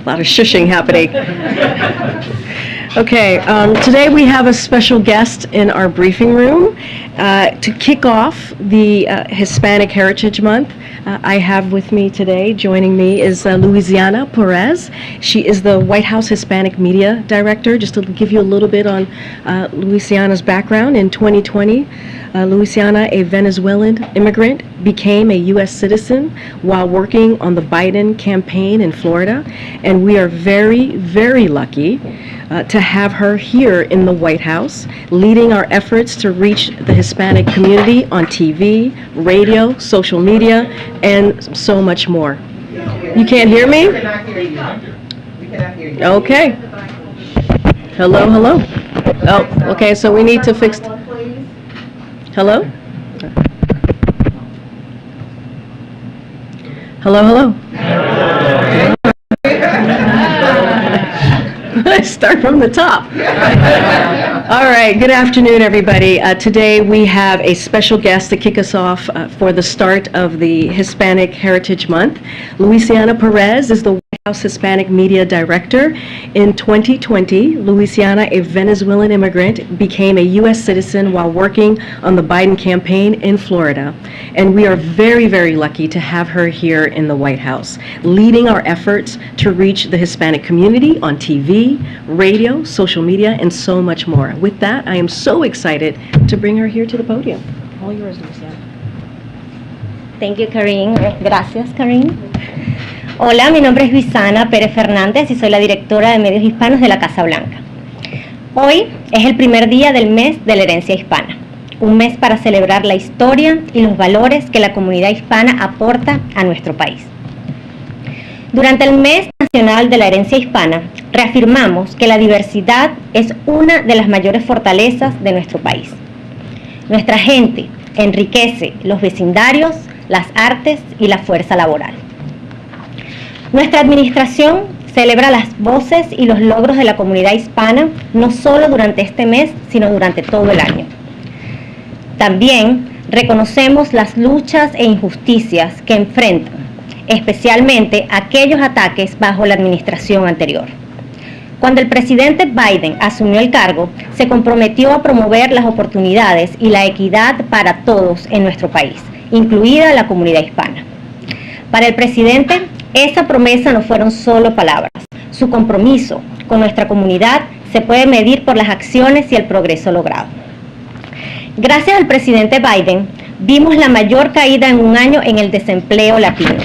A lot of shushing happening. Okay, today we have a special guest in our briefing room to kick off the Hispanic Heritage Month. I have with me today, joining me is Louisiana Perez. She is the White House Hispanic Media Director. Just to give you a little bit on Louisiana's background, in 2020, Louisiana, a Venezuelan immigrant, became a U.S. citizen while working on the Biden campaign in Florida, and we are very, very lucky to have her here in the White House, leading our efforts to reach the Hispanic community on TV, radio, social media, and so much more. You can't hear me? We cannot hear you. We cannot hear you. Okay. Hello, hello. Oh, okay, so we need to fix... Hello? Hello, hello. Let's start from the top. All right, good afternoon, everybody. Today we have a special guest to kick us off for the start of the Hispanic Heritage Month. Louisiana Perez is the White House Hispanic Media Director. In 2020, Louisiana, a Venezuelan immigrant, became a U.S. citizen while working on the Biden campaign in Florida. And we are very, very lucky to have her here in the White House, leading our efforts to reach the Hispanic community on TV, radio, social media, and so much more. With that, I am so excited to bring her here to the podium. All yours, Luciana. Thank you, Karine. Gracias, Karine. Hola, mi nombre es Luisana Pérez Fernández y soy la directora de medios hispanos de la Casa Blanca. Hoy es el primer día del mes de la herencia hispana, un mes para celebrar la historia y los valores que la comunidad hispana aporta a nuestro país. Durante el mes nacional de la herencia hispana, reafirmamos que la diversidad es una de las mayores fortalezas de nuestro país. Nuestra gente enriquece los vecindarios, las artes y la fuerza laboral. Nuestra administración celebra las voces y los logros de la comunidad hispana no solo durante este mes, sino durante todo el año. También reconocemos las luchas e injusticias que enfrentan, especialmente aquellos ataques bajo la administración anterior. Cuando el presidente Biden asumió el cargo, se comprometió a promover las oportunidades y la equidad para todos en nuestro país, incluida la comunidad hispana. Para el presidente, esa promesa no fueron solo palabras. Su compromiso con nuestra comunidad se puede medir por las acciones y el progreso logrado. Gracias al presidente Biden, vimos la mayor caída en un año en el desempleo latino.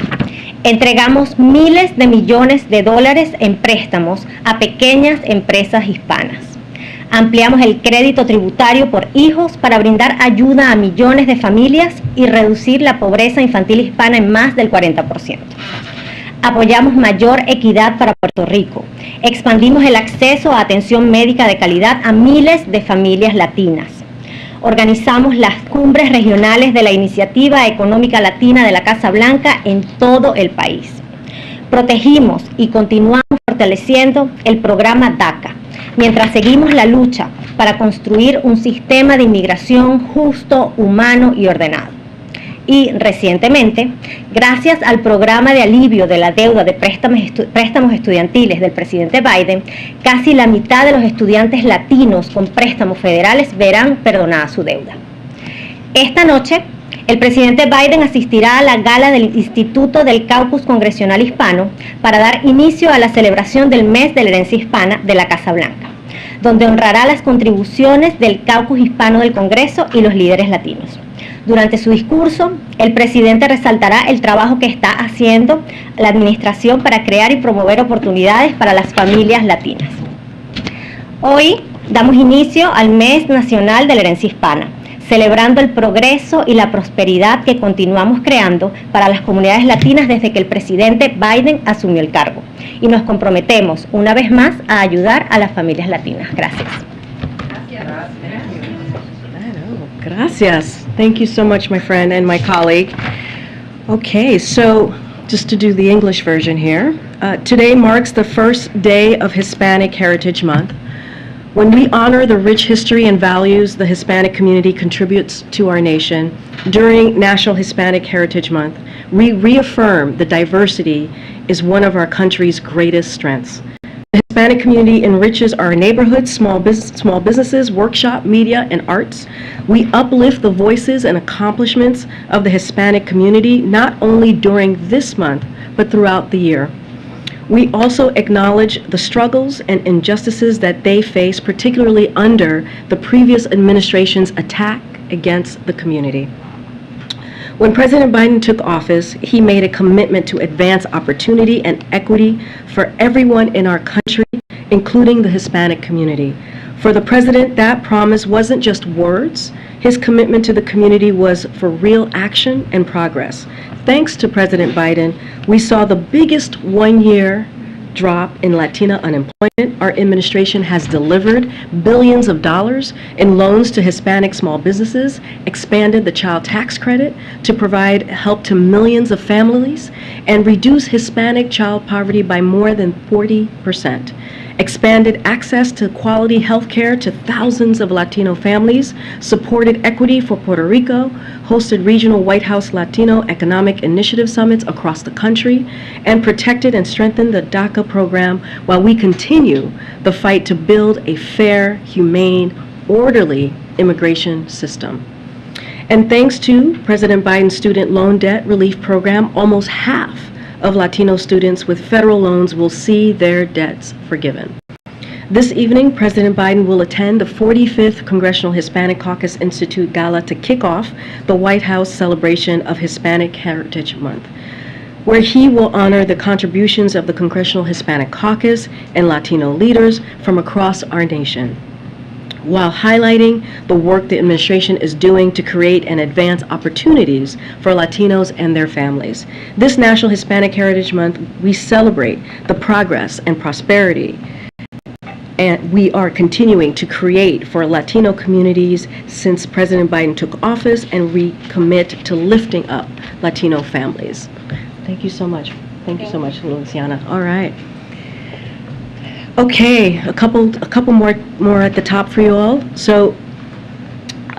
Entregamos miles de millones de dólares en préstamos a pequeñas empresas hispanas. Ampliamos el crédito tributario por hijos para brindar ayuda a millones de familias y reducir la pobreza infantil hispana en más del 40%. Apoyamos mayor equidad para Puerto Rico. Expandimos el acceso a atención médica de calidad a miles de familias latinas. Organizamos las cumbres regionales de la Iniciativa Económica Latina de la Casa Blanca en todo el país. Protegimos y continuamos fortaleciendo el programa DACA, mientras seguimos la lucha para construir un sistema de inmigración justo, humano y ordenado. Y recientemente, gracias al programa de alivio de la deuda de préstamos estudiantiles del presidente Biden, casi la mitad de los estudiantes latinos con préstamos federales verán perdonada su deuda. Esta noche, el presidente Biden asistirá a la gala del Instituto del Caucus Congresional Hispano para dar inicio a la celebración del mes de la herencia hispana de la Casa Blanca, donde honrará las contribuciones del Caucus Hispano del Congreso y los líderes latinos. Durante su discurso, el presidente resaltará el trabajo que está haciendo la administración para crear y promover oportunidades para las familias latinas. Hoy damos inicio al Mes Nacional de la Herencia Hispana, celebrando el progreso y la prosperidad que continuamos creando para las comunidades latinas desde que el presidente Biden asumió el cargo. Y nos comprometemos una vez más a ayudar a las familias latinas. Gracias. Gracias. Thank you so much, my friend and my colleague. Okay, so just to do the English version here. Today marks the first day of Hispanic Heritage Month. When we honor the rich history and values the Hispanic community contributes to our nation during National Hispanic Heritage Month, we reaffirm that diversity is one of our country's greatest strengths. The Hispanic community enriches our neighborhoods, small businesses, workshop, media, and arts. We uplift the voices and accomplishments of the Hispanic community, not only during this month, but throughout the year. We also acknowledge the struggles and injustices that they face, particularly under the previous administration's attack against the community. When President Biden took office, he made a commitment to advance opportunity and equity for everyone in our country, including the Hispanic community. For the president, that promise wasn't just words. His commitment to the community was for real action and progress. Thanks to President Biden, we saw the biggest one-year drop in Latina unemployment. Our administration has delivered billions of dollars in loans to Hispanic small businesses, expanded the child tax credit to provide help to millions of families, and reduce Hispanic child poverty by more than 40%. Expanded access to quality health care to thousands of Latino families, supported equity for Puerto Rico, hosted regional White House Latino Economic Initiative summits across the country, and protected and strengthened the DACA program while we continue the fight to build a fair, humane, orderly immigration system. And thanks to President Biden's student loan debt relief program, almost half of Latino students with federal loans will see their debts forgiven. This evening, President Biden will attend the 45th Congressional Hispanic Caucus Institute Gala to kick off the White House celebration of Hispanic Heritage Month, where he will honor the contributions of the Congressional Hispanic Caucus and Latino leaders from across our nation, while highlighting the work the administration is doing to create and advance opportunities for Latinos and their families. This National Hispanic Heritage Month, we celebrate the progress and prosperity and we are continuing to create for Latino communities since President Biden took office, and we commit to lifting up Latino families. Thank you so much. Thank you so much, Louisiana. All right. Okay, a couple more at the top for you all. So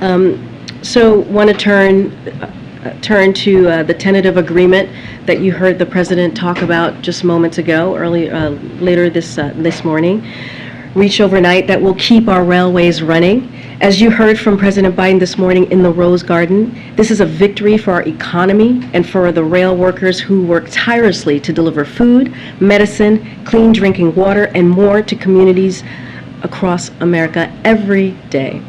want to turn to the tentative agreement that you heard the president talk about just moments ago, later this morning, reached overnight, that will keep our railways running. As you heard from President Biden this morning in the Rose Garden, this is a victory for our economy and for the rail workers who work tirelessly to deliver food, medicine, clean drinking water, and more to communities across America every day.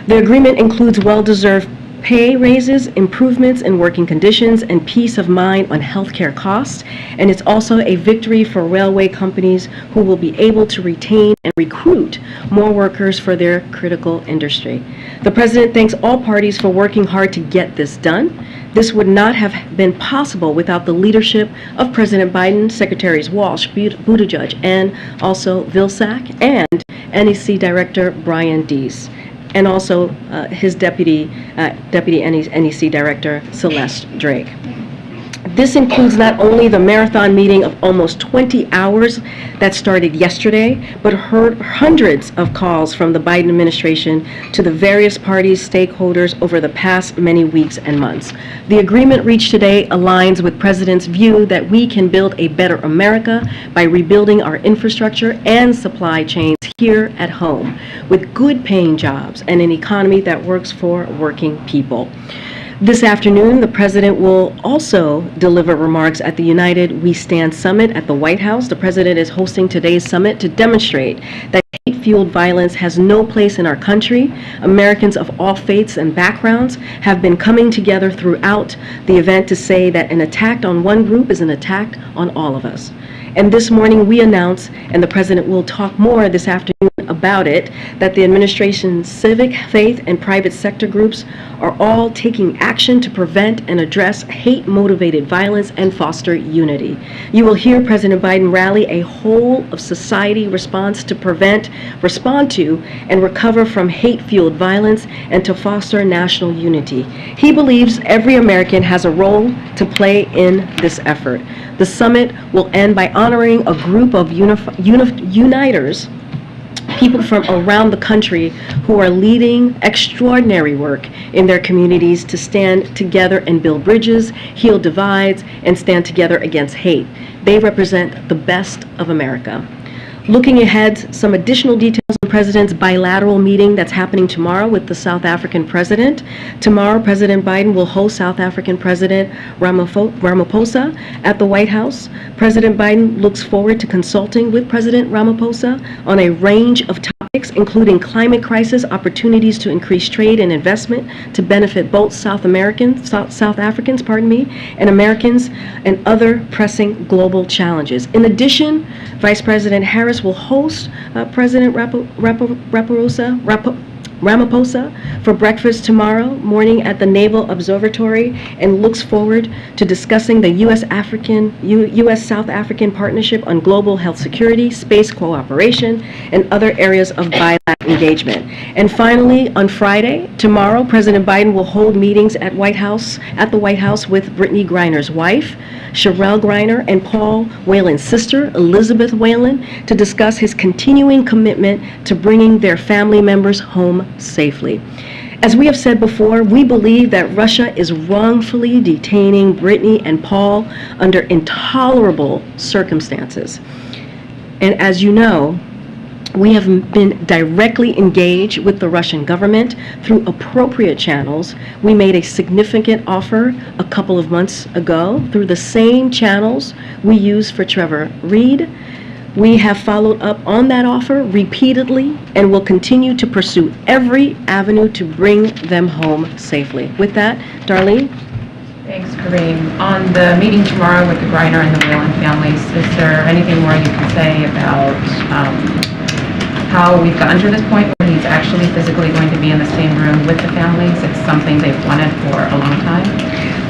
The agreement includes well-deserved pay raises, improvements in working conditions, and peace of mind on healthcare costs. And it's also a victory for railway companies who will be able to retain and recruit more workers for their critical industry. The president thanks all parties for working hard to get this done. This would not have been possible without the leadership of President Biden, Secretaries Walsh, Buttigieg, and also Vilsack, and NEC Director Brian Deese, and also his Deputy NEC Director, Celeste Drake. This includes not only the marathon meeting of almost 20 hours that started yesterday, but hundreds of calls from the Biden administration to the various parties, stakeholders over the past many weeks and months. The agreement reached today aligns with President's view that we can build a better America by rebuilding our infrastructure and supply chains here at home, with good paying jobs and an economy that works for working people. This afternoon, the President will also deliver remarks at the United We Stand Summit at the White House. The President is hosting today's summit to demonstrate that hate-fueled violence has no place in our country. Americans of all faiths and backgrounds have been coming together throughout the event to say that an attack on one group is an attack on all of us. And this morning we announce, and the President will talk more this afternoon about it, that the administration's civic, faith, and private sector groups are all taking action to prevent and address hate-motivated violence and foster unity. You will hear President Biden rally a whole of society response to prevent, respond to, and recover from hate-fueled violence and to foster national unity. He believes every American has a role to play in this effort. The summit will end by honoring a group of uniters people from around the country who are leading extraordinary work in their communities to stand together and build bridges, heal divides, and stand together against hate. They represent the best of America. Looking ahead, some additional details on the President's bilateral meeting that's happening tomorrow with the South African President. Tomorrow, President Biden will host South African President Ramaphosa at the White House. President Biden looks forward to consulting with President Ramaphosa on a range of topics, including climate crisis, opportunities to increase trade and investment to benefit both South Africans, and Americans, and other pressing global challenges. In addition, Vice President Harris will host President Ramaphosa for breakfast tomorrow morning at the Naval Observatory and looks forward to discussing the U.S.-South African partnership on global health security, space cooperation, and other areas of bilateral engagement. And finally, on Friday, tomorrow, President Biden will hold meetings at the White House with Brittany Griner's wife, Sherelle Griner, and Paul Whelan's sister, Elizabeth Whelan, to discuss his continuing commitment to bringing their family members home safely. As we have said before, we believe that Russia is wrongfully detaining Brittany and Paul under intolerable circumstances. And as you know, we have been directly engaged with the Russian government through appropriate channels. We made a significant offer a couple of months ago through the same channels we used for Trevor Reed. We have followed up on that offer repeatedly and will continue to pursue every avenue to bring them home safely. With that, Darlene? Thanks, Karine. On the meeting tomorrow with the Griner and the Whelan families, is there anything more you can say about how we've gotten to this point where he's actually physically going to be in the same room with the families? It's something they've wanted for a long time.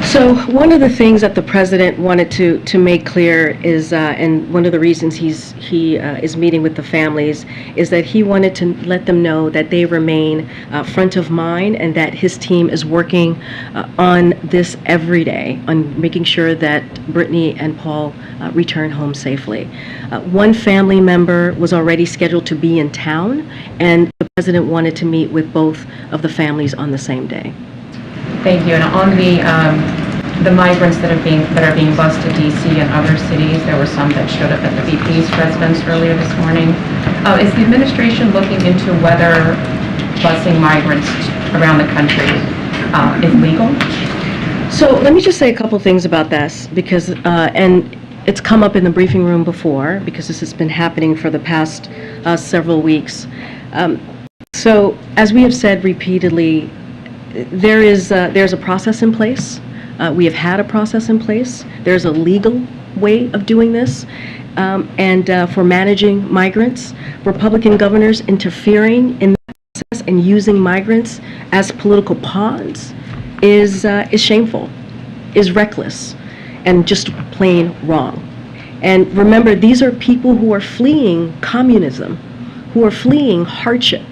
So one of the things that the president wanted to make clear is, and one of the reasons he is meeting with the families, is that he wanted to let them know that they remain front of mind and that his team is working on this every day, on making sure that Brittany and Paul return home safely. One family member was already scheduled to be in town, and the president wanted to meet with both of the families on the same day. Thank you. And on the migrants that are being bused to D.C. and other cities, there were some that showed up at the VP's residence earlier this morning. Is the administration looking into whether busing migrants around the country is legal? So let me just say a couple things about this, because and it's come up in the briefing room before, because this has been happening for the past several weeks. So as we have said repeatedly, there's a process in place. We have had a process in place. There's a legal way of doing this, and for managing migrants. Republican governors interfering in that process and using migrants as political pawns is shameful, is reckless, and just plain wrong. And remember, these are people who are fleeing communism, who are fleeing hardship.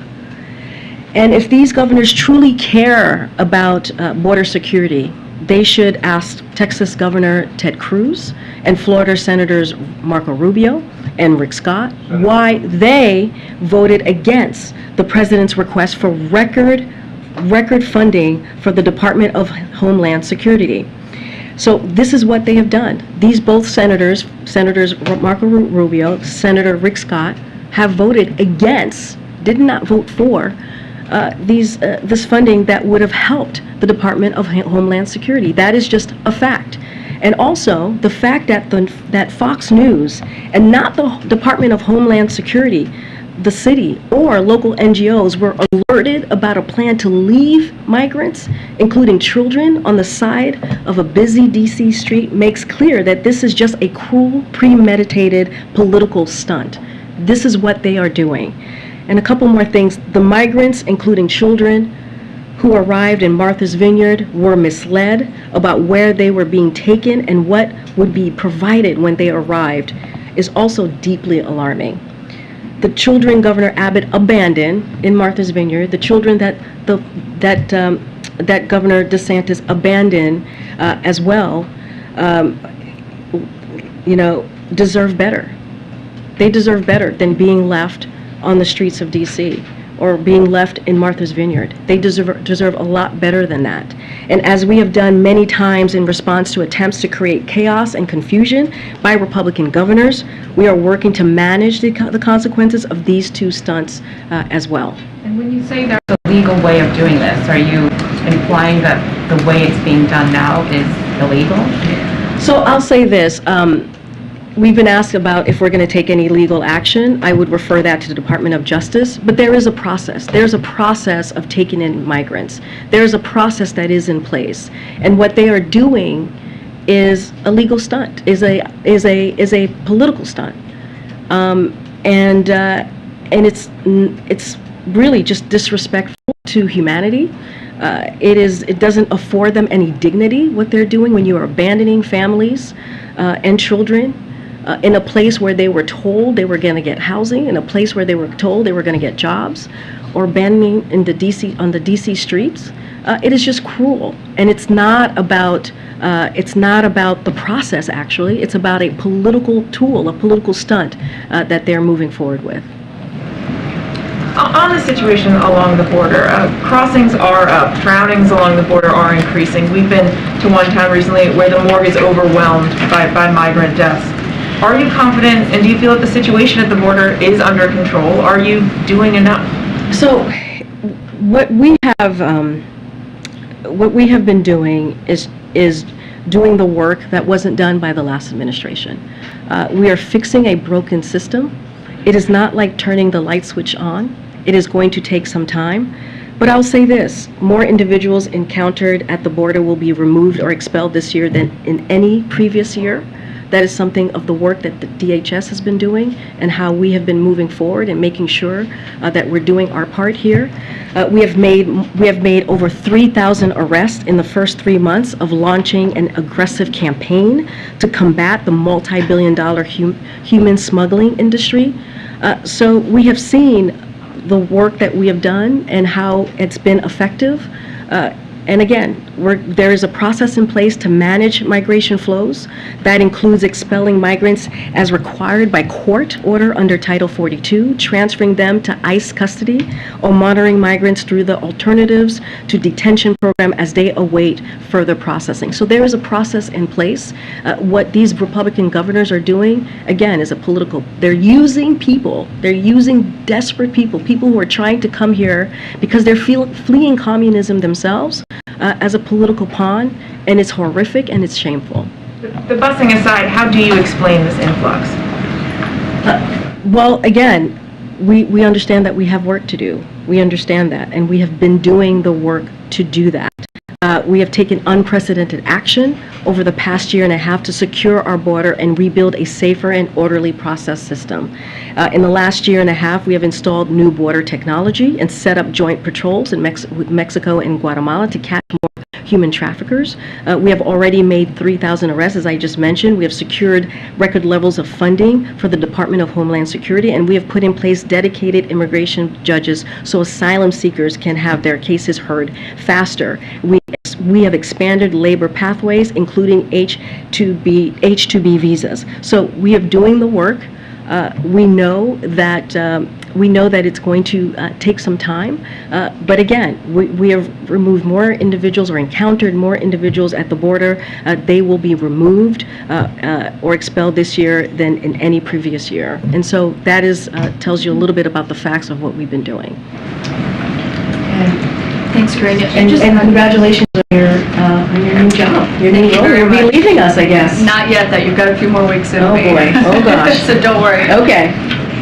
And if these governors truly care about border security, they should ask Texas Governor Ted Cruz and Florida Senators Marco Rubio and Rick Scott why they voted against the president's request for record funding for the Department of Homeland Security. So this is what they have done. These both senators Marco Rubio, Senator Rick Scott, have voted against, did not vote for, this funding that would have helped the Department of Homeland Security. That is just a fact. And also the fact that that Fox News and not the Department of Homeland Security, the city or local NGOs, were alerted about a plan to leave migrants, including children, on the side of a busy DC street makes clear that this is just a cruel, premeditated political stunt. This is what they are doing. And a couple more things. The migrants, including children, who arrived in Martha's Vineyard were misled about where they were being taken and what would be provided when they arrived is also deeply alarming. The children Governor Abbott abandoned in Martha's Vineyard, the children that Governor DeSantis abandoned as well, deserve better. They deserve better than being left on the streets of D.C. or being left in Martha's Vineyard. They deserve a lot better than that. And as we have done many times in response to attempts to create chaos and confusion by Republican governors, we are working to manage the consequences of these two stunts as well. And when you say there's a legal way of doing this, are you implying that the way it's being done now is illegal? So I'll say this. We've been asked about if we're going to take any legal action. I would refer that to the Department of Justice, but there is a process. There's a process of taking in migrants. There's a process that is in place, and what they are doing is a legal stunt, is a political stunt, and it's really just disrespectful to humanity. It doesn't afford them any dignity what they're doing when you are abandoning families and children. In a place where they were told they were going to get housing, in a place where they were told they were going to get jobs, or abandoning on the DC streets. It is just cruel, and it's not about the process. Actually, it's about a political tool, a political stunt that they're moving forward with. On the situation along the border, crossings are up, drownings along the border are increasing. We've been to one town recently where the morgue is overwhelmed by migrant deaths. Are you confident, and do you feel that the situation at the border is under control? Are you doing enough? So, what we have been doing is doing the work that wasn't done by the last administration. We are fixing a broken system. It is not like turning the light switch on. It is going to take some time. But I'll say this, more individuals encountered at the border will be removed or expelled this year than in any previous year. That is something of the work that the DHS has been doing and how we have been moving forward and making sure that we're doing our part here. We have made over 3,000 arrests in the first 3 months of launching an aggressive campaign to combat the multi-billion-dollar human smuggling industry. So we have seen the work that we have done and how it's been effective. And again, there is a process in place to manage migration flows. That includes expelling migrants as required by court order under Title 42, transferring them to ICE custody, or monitoring migrants through the alternatives to detention program as they await further processing. So there is a process in place. What these Republican governors are doing, again, is a political. They're using people. They're using desperate people who are trying to come here because they're fleeing communism themselves. As a political pawn, and it's horrific and it's shameful. The busing aside, how do you explain this influx? Well, again, we understand that we have work to do. We understand that, and we have been doing the work to do that. We have taken unprecedented action over the past year and a half to secure our border and rebuild a safer and orderly process system. In the last year and a half, we have installed new border technology and set up joint patrols in with Mexico and Guatemala to catch more human traffickers. We have already made 3,000 arrests, as I just mentioned. We have secured record levels of funding for the Department of Homeland Security, and we have put in place dedicated immigration judges so asylum seekers can have their cases heard faster. We have expanded labor pathways, including H-2B visas. So we are doing the work. We know that it's going to take some time, but again, we have removed more individuals or encountered more individuals at the border. They will be removed or expelled this year than in any previous year. And so that tells you a little bit about the facts of what we've been doing. Thanks, Karine. And congratulations on your new job, your new role. You'll be leaving us, I guess. Not yet, though. You've got a few more weeks in. Oh boy, oh gosh. So don't worry. Okay.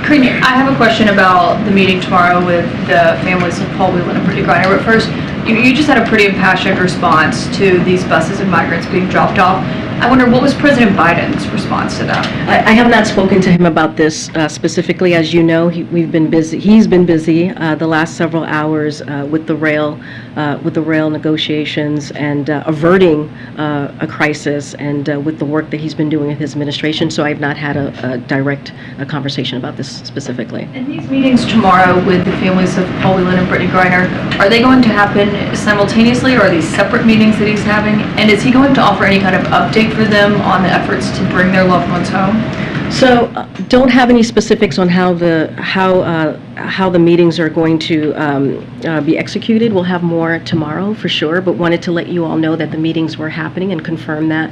Karine, I have a question about the meeting tomorrow with the families of Paul Whelan and Brittany Griner. But first, you just had a pretty impassioned response to these buses of migrants being dropped off. I wonder, what was President Biden's response to that? I have not spoken to him about this specifically. As you know, we've been busy. He's been busy the last several hours with the rail negotiations and averting a crisis, and with the work that he's been doing with his administration. So I've not had a direct conversation about this specifically. And these meetings tomorrow with the families of Paul Whelan and Brittany Griner, are they going to happen simultaneously, or are these separate meetings that he's having? And is he going to offer any kind of update for them on the efforts to bring their loved ones home? So, don't have any specifics on how the meetings are going to be executed. We'll have more tomorrow for sure, but wanted to let you all know that the meetings were happening and confirm that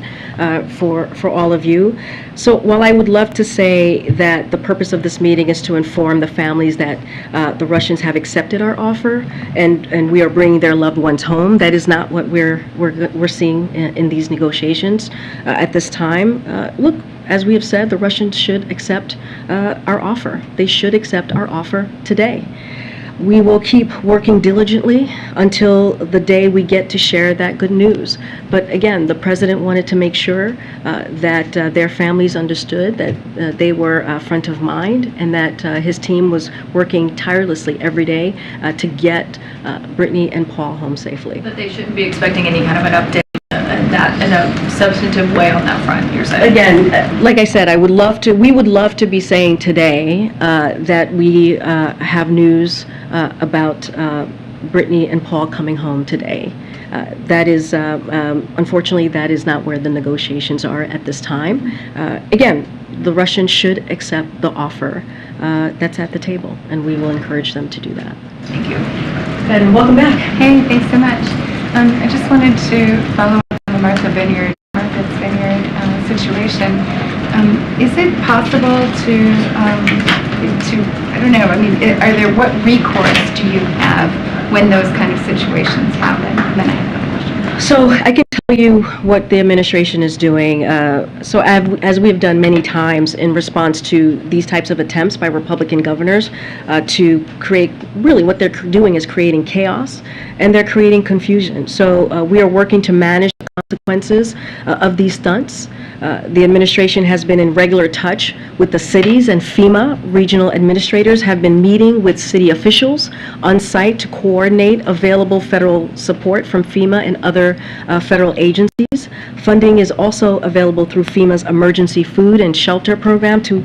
for all of you. So, while I would love to say that the purpose of this meeting is to inform the families that the Russians have accepted our offer and we are bringing their loved ones home, that is not what we're seeing in these negotiations at this time. Look. As we have said, the Russians should accept our offer. They should accept our offer today. We will keep working diligently until the day we get to share that good news. But again, the president wanted to make sure that their families understood that they were front of mind and that his team was working tirelessly every day to get Brittany and Paul home safely. But they shouldn't be expecting any kind of an update in a substantive way on that front, you're saying? Again, like I said, we would love to be saying today that we have news about Brittany and Paul coming home today. That is, unfortunately, that is not where the negotiations are at this time. Again, the Russians should accept the offer that's at the table, and we will encourage them to do that. Thank you. And welcome back. Hey, thanks so much. I just wanted to follow up on the Martha's Vineyard situation. Is it possible to I don't know, I mean, what recourse do you have when those kind of situations happen? And then I have another question. So I can tell you what the administration is doing. So as we have done many times in response to these types of attempts by Republican governors to create, really what they're doing is creating chaos and they're creating confusion. So we are working to manage the consequences of these stunts. The administration has been in regular touch with the cities, and FEMA regional administrators have been meeting with city officials on site to coordinate available federal support from FEMA and other federal agencies. Funding is also available through FEMA's emergency food and shelter program to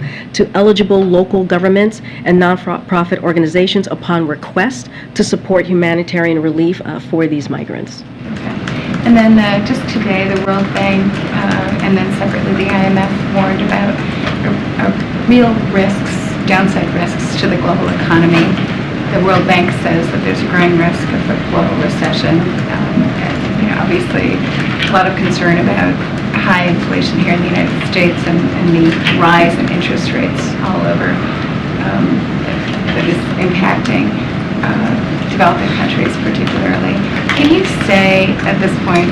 eligible local governments and nonprofit organizations upon request to support humanitarian relief for these migrants. Okay. And then just today, the World Bank and then separately the IMF warned about real risks, downside risks to the global economy. The World Bank says that there's a growing risk of a global recession. Obviously, a lot of concern about high inflation here in the United States and the rise in interest rates all over that is impacting developing countries particularly. Can you say at this point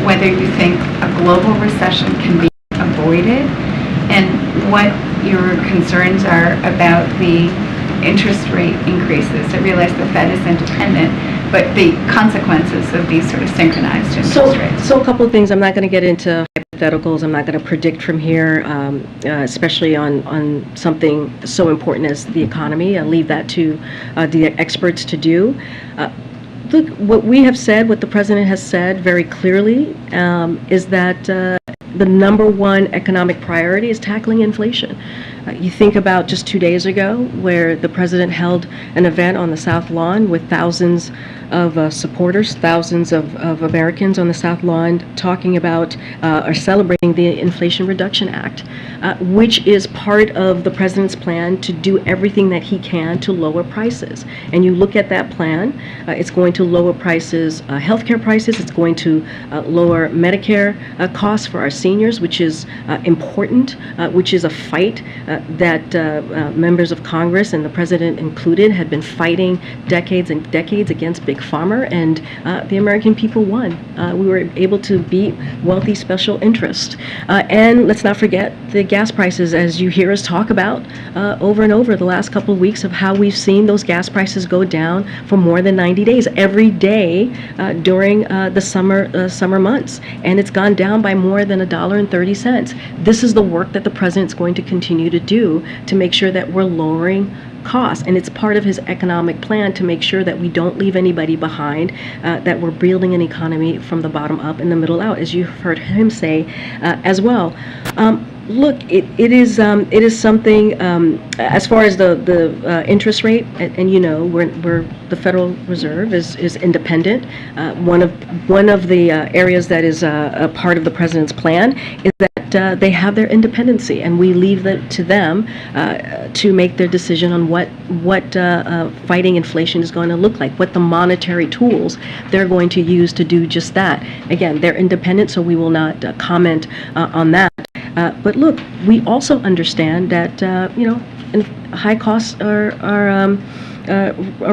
whether you think a global recession can be avoided and what your concerns are about the interest rate increases? I realize the Fed is independent, but the consequences of these sort of synchronized interest rates. So a couple of things. I'm not going to get into hypotheticals. I'm not going to predict from here, especially on something so important as the economy. I'll leave that to the experts to do. Look, what we have said, what the president has said very clearly, is that the number one economic priority is tackling inflation. You think about just 2 days ago where the president held an event on the South Lawn with thousands of supporters, thousands of Americans on the South Lawn talking about or celebrating the Inflation Reduction Act, which is part of the president's plan to do everything that he can to lower prices. And you look at that plan, it's going to lower prices, healthcare prices, it's going to lower Medicare costs for our seniors, which is important, which is a fight that members of Congress and the president included had been fighting decades and decades against Big Pharma, and the American people won. We were able to beat wealthy special interest. And let's not forget the gas prices, as you hear us talk about over and over the last couple of weeks, of how we've seen those gas prices go down for more than 90 days, every day during the summer months. And it's gone down by more than $1.30. This is the work that the president's going to continue to do to make sure that we're lowering costs, and it's part of his economic plan to make sure that we don't leave anybody behind, that we're building an economy from the bottom up and the middle out, as you've heard him say as well. Look, it is something as far as the interest rate, and you know, we're the Federal Reserve is independent. One of the areas that is a part of the president's plan is that that they have their independency, and we leave it to them to make their decision on what fighting inflation is going to look like, what the monetary tools they're going to use to do just that. Again, they're independent, so we will not comment on that. But look, we also understand that high costs are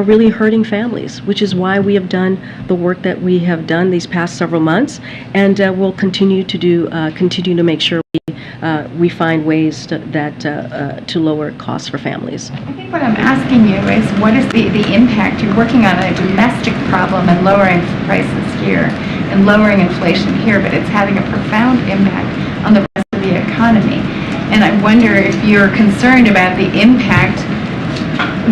really hurting families, which is why we have done the work that we have done these past several months, and we'll continue to make sure we find ways to lower costs for families. I think what I'm asking you is, what is the impact? You're working on a domestic problem and lowering prices here and lowering inflation here, but it's having a profound impact on the rest of the economy. And I wonder if you're concerned about the impact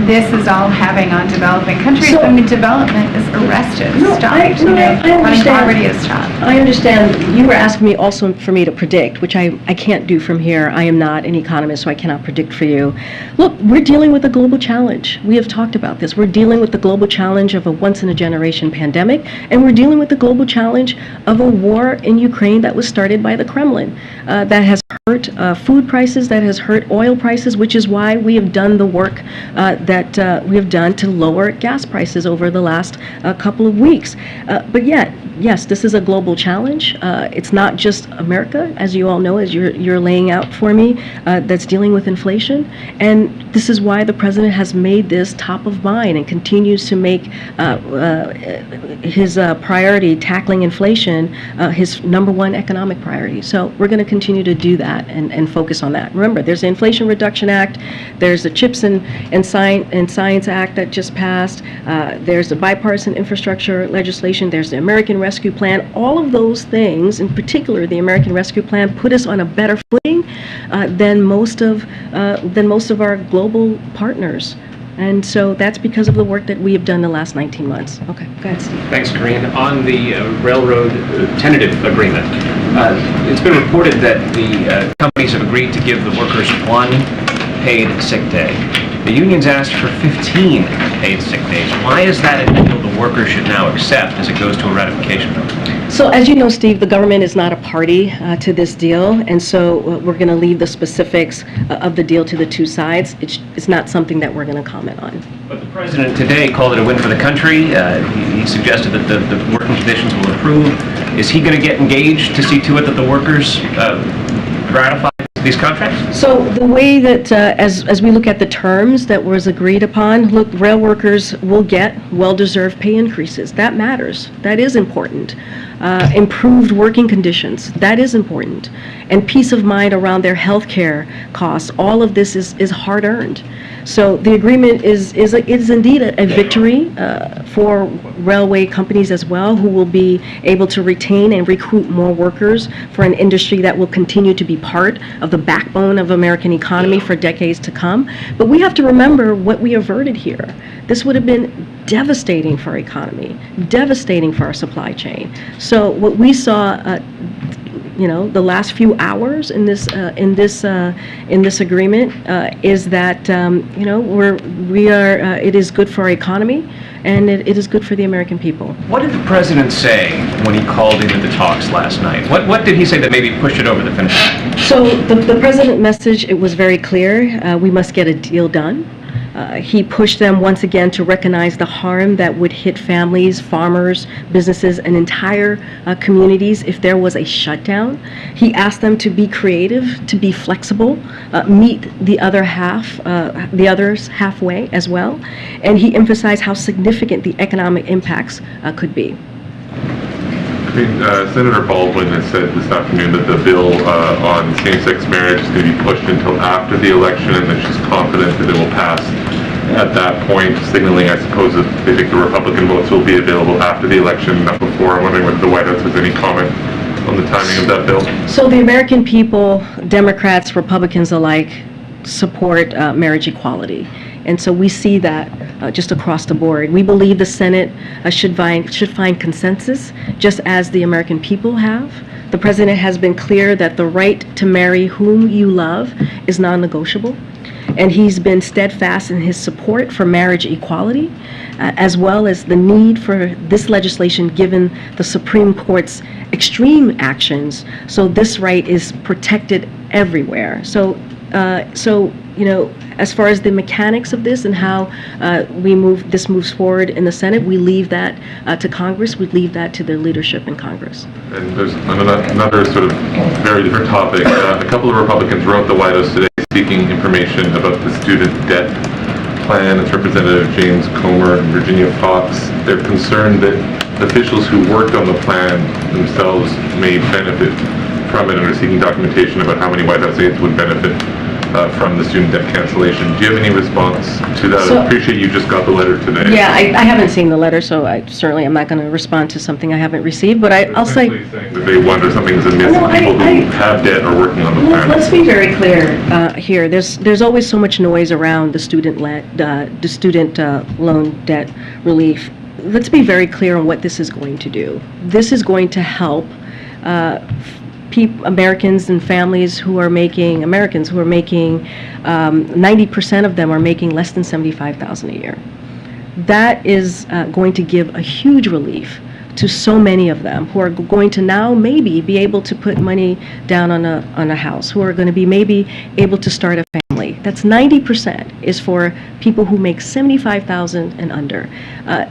this is all having on developing countries. So- I mean, development is arrested, stopped. I understand. Poverty is stopped. I understand. You were asking me also for me to predict, which I can't do from here. I am not an economist, so I cannot predict for you. Look, we're dealing with a global challenge. We have talked about this. We're dealing with the global challenge of a once-in-a-generation pandemic, and we're dealing with the global challenge of a war in Ukraine that was started by the Kremlin, that has hurt food prices, that has hurt oil prices, which is why we have done the work that we have done to lower gas prices over the last couple of weeks. But yet, yes, this is a global challenge. It's not just America, as you all know, as you're laying out for me, that's dealing with inflation. And this is why the president has made this top of mind and continues to make his priority, tackling inflation, his number one economic priority. So we're going to continue to do that and focus on that. Remember, there's the Inflation Reduction Act, there's the CHIPS and Science Act that just passed, there's the bipartisan infrastructure legislation, there's the American Rescue Plan. All of those things, in particular the American Rescue Plan, put us on a better footing than most of our global partners. And so that's because of the work that we have done the last 19 months. Okay, go ahead, Steve. Thanks, Karine. On the railroad tentative agreement, it's been reported that the companies have agreed to give the workers one paid sick day. The unions asked for 15 paid sick days. Why is that a deal the workers should now accept as it goes to a ratification vote? So as you know, Steve, the government is not a party to this deal, and so we're going to leave the specifics of the deal to the two sides. It's not something that we're going to comment on. But the president today called it a win for the country. He suggested that the working conditions will improve. Is he going to get engaged to see to it that the workers ratify these contracts? So the way that, as we look at the terms that was agreed upon, look, rail workers will get well-deserved pay increases. That matters. That is important. Improved working conditions. That is important. And peace of mind around their health care costs. All of this is hard-earned. So the agreement is indeed a victory for railway companies as well, who will be able to retain and recruit more workers for an industry that will continue to be part of the backbone of American economy for decades to come. But we have to remember what we averted here. This would have been devastating for our economy, devastating for our supply chain. So what we saw the last few hours in this agreement is that it is good for our economy, and it is good for the American people. What did the president say when he called into the talks last night? What did he say that maybe pushed it over the finish line? So the president message, it was very clear. We must get a deal done. He pushed them once again to recognize the harm that would hit families, farmers, businesses, and entire communities if there was a shutdown. He asked them to be creative, to be flexible, meet the others halfway as well, and he emphasized how significant the economic impacts could be. Senator Baldwin has said this afternoon that the bill on same-sex marriage is going to be pushed until after the election, and that she's confident that it will pass at that point, signaling, I suppose, that they think the Republican votes will be available after the election, not before. I'm wondering whether the White House has any comment on the timing of that bill. So the American people, Democrats, Republicans alike, support marriage equality. And so we see that just across the board. We believe the Senate should find consensus, just as the American people have. The president has been clear that the right to marry whom you love is non-negotiable. and he's been steadfast in his support for marriage equality, as well as the need for this legislation given the Supreme Court's extreme actions, so this right is protected everywhere. So, as far as the mechanics of this and how this moves forward in the Senate, we leave that to Congress. We leave that to their leadership in Congress. And there's another sort of very different topic. A couple of Republicans wrote the White House today seeking information about the student debt plan. It's Representative James Comer and Virginia Fox. They're concerned that officials who worked on the plan themselves may benefit from it and are seeking documentation about how many White House aides would benefit from the student debt cancellation. Do you have any response to that? I appreciate you just got the letter today. Yeah, I haven't seen the letter, so I certainly am not going to respond to something I haven't received, but I'll say... Saying that they wonder something's amiss with people who have debt or working on the plan. Let's be very clear here. There's always so much noise around the student loan debt relief. Let's be very clear on what this is going to do. This is going to help Americans and families who are making, 90% of them are making less than $75,000 a year. That is going to give a huge relief to so many of them who are going to now maybe be able to put money down on a house, who are going to be maybe able to start a family. That's 90% is for people who make $75,000 and under.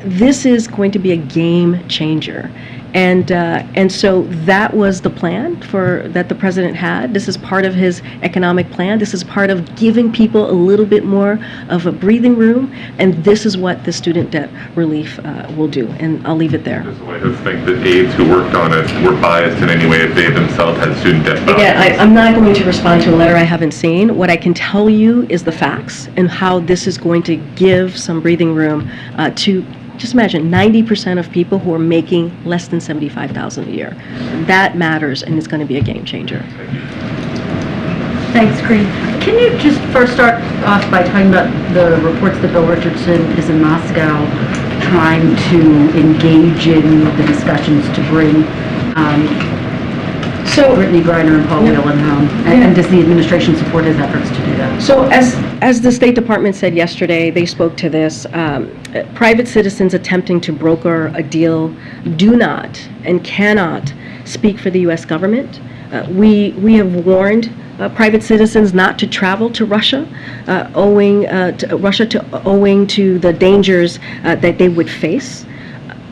This is going to be a game changer. And so that was the plan that the president had. This is part of his economic plan. This is part of giving people a little bit more of a breathing room. And this is what the student debt relief will do. And I'll leave it there. Does the White House think that aides who worked on it were biased in any way if they themselves had student debt balances? Again, I'm not going to respond to a letter I haven't seen. What I can tell you is the facts and how this is going to give some breathing room to, just imagine, 90% of people who are making less than $75,000 a year. That matters, and it's going to be a game changer. Thanks, Karine. Can you just first start off by talking about the reports that Bill Richardson is in Moscow trying to engage in the discussions to bring Brittany Griner and Paul Whelan home? And does the administration support his efforts to do that? So as the State Department said yesterday, they spoke to this, private citizens attempting to broker a deal do not and cannot speak for the U.S. government. We have warned private citizens not to travel to Russia, owing to the dangers that they would face,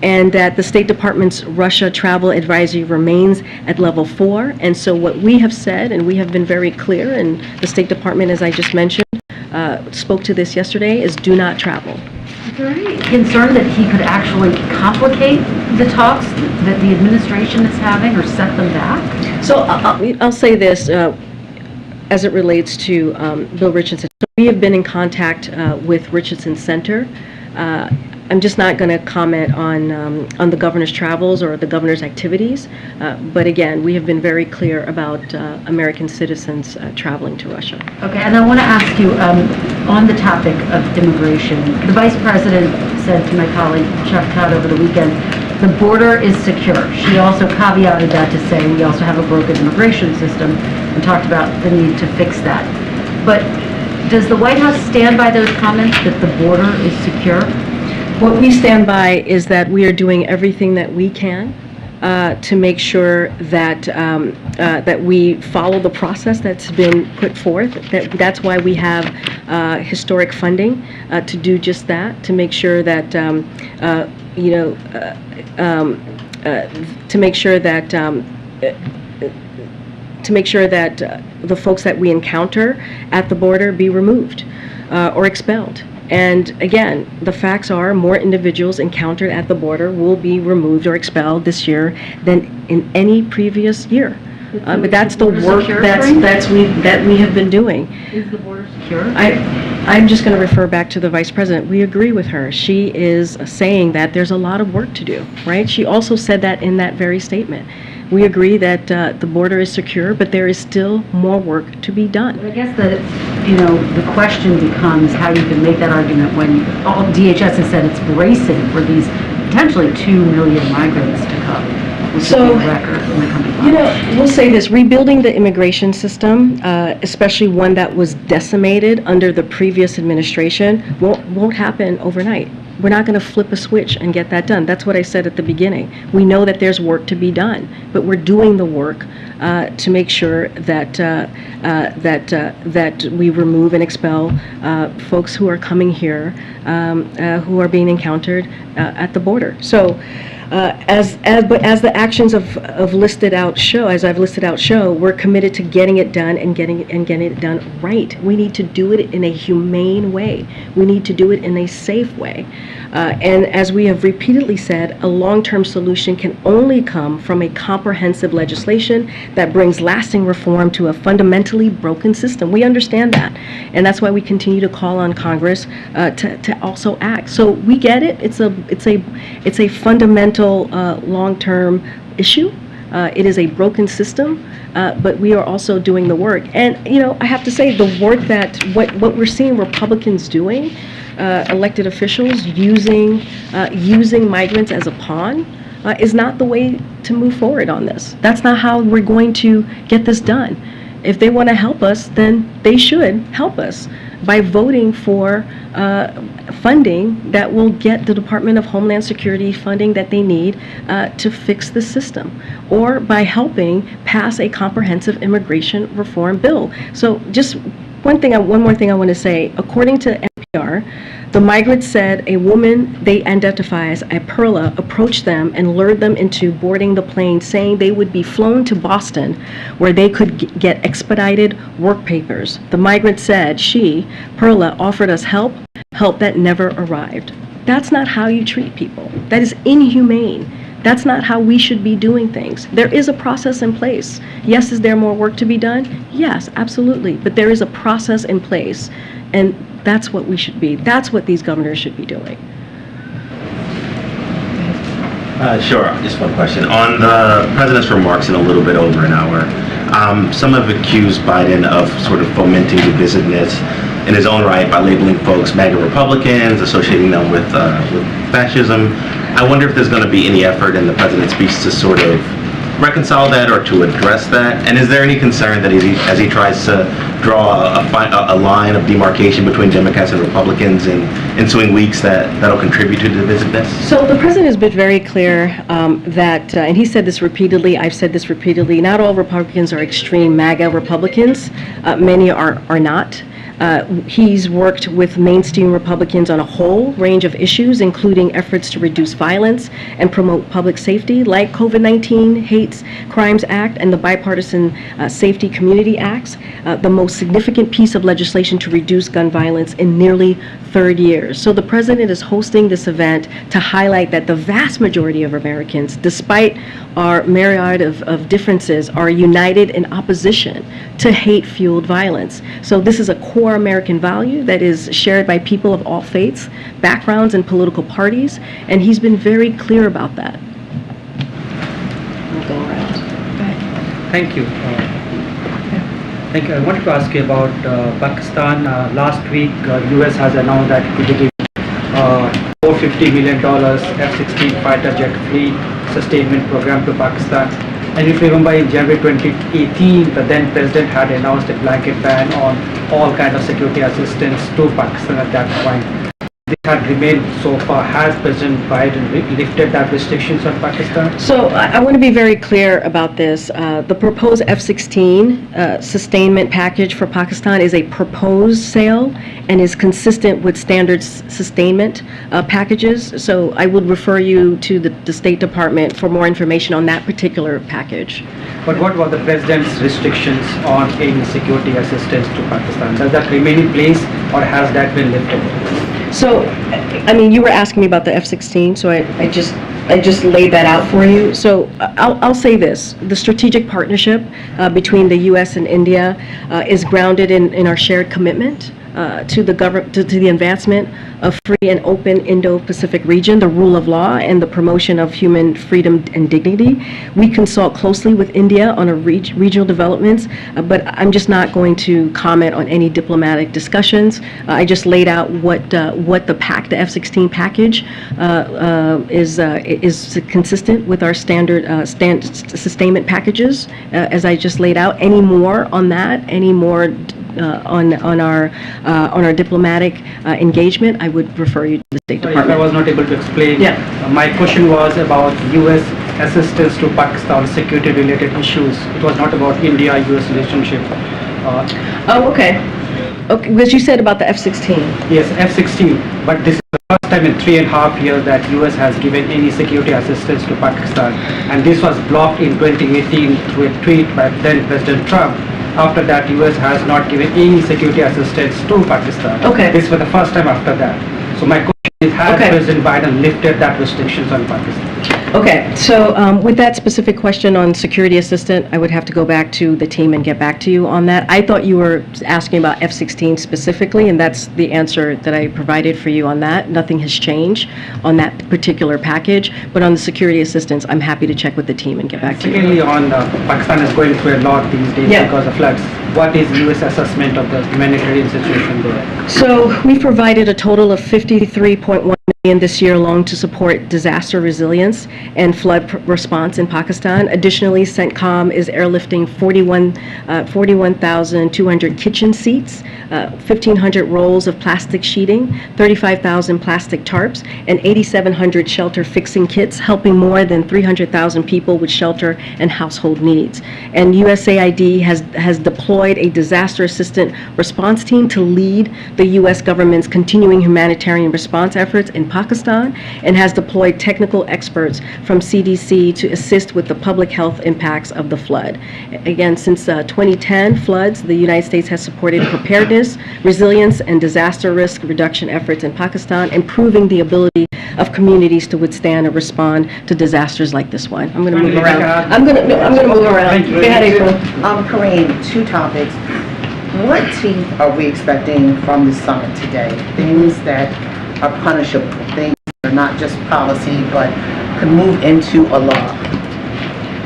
and that the State Department's Russia travel advisory remains at level 4. And so what we have said, and we have been very clear, and the State Department, as I just mentioned, spoke to this yesterday, is do not travel. Is there any concern that he could actually complicate the talks that the administration is having or set them back? So I'll say this as it relates to Bill Richardson. So we have been in contact with Richardson Center. I'm just not going to comment on the governor's travels or the governor's activities, but again, we have been very clear about American citizens traveling to Russia. Okay, and I want to ask you, on the topic of immigration, the Vice President said to my colleague Chuck Todd over the weekend, the border is secure. She also caveated that to say we also have a broken immigration system and talked about the need to fix that. But does the White House stand by those comments that the border is secure? What we stand by is that we are doing everything that we can to make sure that that we follow the process that's been put forth. That's why we have historic funding to do just that, to make sure that to make sure that the folks that we encounter at the border be removed or expelled. And again, the facts are more individuals encountered at the border will be removed or expelled this year than in any previous year. But that's the work that we have been doing. Is the border secure? I'm just going to refer back to the Vice President. We agree with her. She is saying that there's a lot of work to do, right? She also said that in that very statement. We agree that the border is secure, but there is still more work to be done. I guess that, the question becomes how you can make that argument when DHS has said it's bracing for these potentially 2 million migrants to come. which So, would be a record in the coming months. You know, we'll say this, rebuilding the immigration system, especially one that was decimated under the previous administration, won't happen overnight. We're not going to flip a switch and get that done. That's what I said at the beginning. We know that there's work to be done, but we're doing the work to make sure that that we remove and expel folks who are coming here, who are being encountered at the border. So. As the actions of listed out show, as I've listed out show, we're committed to getting it done and getting it done right. We need to do it in a humane way. We need to do it in a safe way. And as we have repeatedly said, a long-term solution can only come from a comprehensive legislation that brings lasting reform to a fundamentally broken system. We understand that, and that's why we continue to call on Congress to also act. So we get it. It's a fundamental long-term issue. It is a broken system, but we are also doing the work. And you know, I have to say, the work that what we're seeing Republicans doing, elected officials using migrants as a pawn, is not the way to move forward on this. That's not how we're going to get this done. If they want to help us, then they should help us by voting for funding that will get the Department of Homeland Security funding that they need to fix the system, or by helping pass a comprehensive immigration reform bill. So just one more thing I want to say. According to NPR, the migrants said a woman they identify as Perla approached them and lured them into boarding the plane, saying they would be flown to Boston where they could get expedited work papers. The migrant said Perla, offered us help that never arrived. That's not how you treat people. That is inhumane. That's not how we should be doing things. There is a process in place. Yes, is there more work to be done? Yes, absolutely. But there is a process in place, and that's what we should be. That's what these governors should be doing. Sure, just one question. On the president's remarks in a little bit over an hour, some have accused Biden of sort of fomenting divisiveness in his own right by labeling folks MAGA Republicans, associating them with fascism. I wonder if there's going to be any effort in the president's speech to sort of reconcile that or to address that? And is there any concern that as he tries to draw a line of demarcation between Democrats and Republicans in ensuing weeks that'll contribute to divisiveness? So the president has been very clear that, and he said this repeatedly, I've said this repeatedly, not all Republicans are extreme MAGA Republicans. Many are not. He's worked with mainstream Republicans on a whole range of issues, including efforts to reduce violence and promote public safety, like COVID-19 Hate Crimes Act and the Bipartisan Safety Community Acts, the most significant piece of legislation to reduce gun violence in nearly 30 years. So the president is hosting this event to highlight that the vast majority of Americans, despite our myriad of differences, are united in opposition to hate-fueled violence. So this is a core American value that is shared by people of all faiths, backgrounds, and political parties, and he's been very clear about that. We'll go around. Thank you. Thank you. I wanted to ask you about Pakistan. Last week, U.S. has announced that it will give $450 million F-16 fighter jet fleet sustainment program to Pakistan. And if you remember, in January 2018, the then president had announced a blanket ban on all kinds of security assistance to Pakistan at that point. This had remained so far. Has President Biden lifted that restrictions on Pakistan? So I want to be very clear about this. The proposed F-16 sustainment package for Pakistan is a proposed sale and is consistent with standard sustainment packages. So I would refer you to the State Department for more information on that particular package. But what were the president's restrictions on any security assistance to Pakistan? Does that remain in place, or has that been lifted? So, I mean, you were asking me about the F-16, so I just laid that out for you. So I'll say this: the strategic partnership between the U.S. and India is grounded in our shared commitment to the advancement of free and open Indo-Pacific region, the rule of law, and the promotion of human freedom and dignity. We consult closely with India on regional developments, but I'm just not going to comment on any diplomatic discussions. I just laid out what the F-16 package is consistent with our standard sustainment packages, as I just laid out. Any more on that? Any more on our diplomatic engagement? I would refer you to the State Sorry, if I Department. was not able to explain. Yeah. My question was about U.S. assistance to Pakistan security-related issues. It was not about India-U.S. relationship. Oh, okay. Okay, because you said about the F-16. Yes, F-16, but this is the first time in 3.5 years that U.S. has given any security assistance to Pakistan, and this was blocked in 2018 through a tweet by then President Trump. After that, U.S. has not given any security assistance to Pakistan. Okay. This was the first time after that. So my question is, has Okay. President Biden lifted that restrictions on Pakistan? Okay, so with that specific question on security assistant, I would have to go back to the team and get back to you on that. I thought you were asking about F-16 specifically, and that's the answer that I provided for you on that. Nothing has changed on that particular package, but on the security assistance, I'm happy to check with the team and get back to you. Secondly, on Pakistan is going through a lot these days Yeah. because of floods. What is U.S. assessment of the humanitarian situation there? So we provided a total of $53.1 million this year alone to support disaster resilience and flood response in Pakistan. Additionally, CENTCOM is airlifting 41,200 kitchen seats, 1,500 rolls of plastic sheeting, 35,000 plastic tarps, and 8,700 shelter fixing kits, helping more than 300,000 people with shelter and household needs. And USAID has deployed a disaster assistant response team to lead the U.S. government's continuing humanitarian response efforts in Pakistan, and has deployed technical experts from CDC to assist with the public health impacts of the flood. Again, since 2010 floods, the United States has supported preparedness, resilience, and disaster risk reduction efforts in Pakistan, improving the ability of communities to withstand and respond to disasters like this one. I'm going to move around. I'm going to move around. Thank you. Go ahead, April. Karine, two topics. What teeth are we expecting from the summit today? Things that are punishable, things that are not just policy, but could move into a law.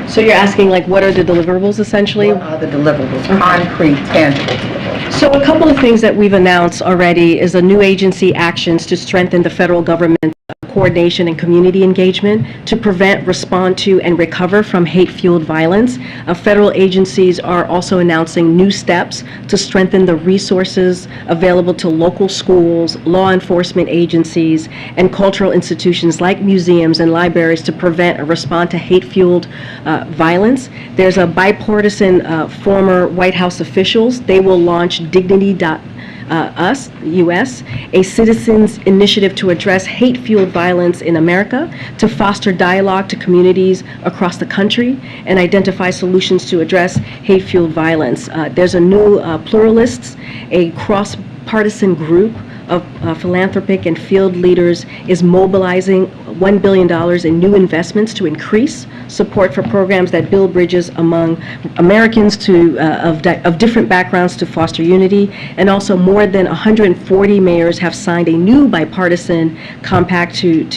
So you're asking, like, what are the deliverables, essentially? What are the deliverables, concrete, tangible deliverables? So a couple of things that we've announced already is a new agency actions to strengthen the federal government coordination and community engagement to prevent, respond to, and recover from hate-fueled violence. Federal agencies are also announcing new steps to strengthen the resources available to local schools, law enforcement agencies, and cultural institutions like museums and libraries to prevent or respond to hate-fueled violence. There's a bipartisan former White House officials. They will launch Dignity.us, U.S., a citizens initiative to address hate-fueled violence in America, to foster dialogue to communities across the country, and identify solutions to address hate-fueled violence. There's a new Pluralists, a cross-partisan group of philanthropic and field leaders is mobilizing $1 billion in new investments to increase support for programs that build bridges among Americans of different backgrounds to foster unity. And also more than 140 mayors have signed a new bipartisan compact to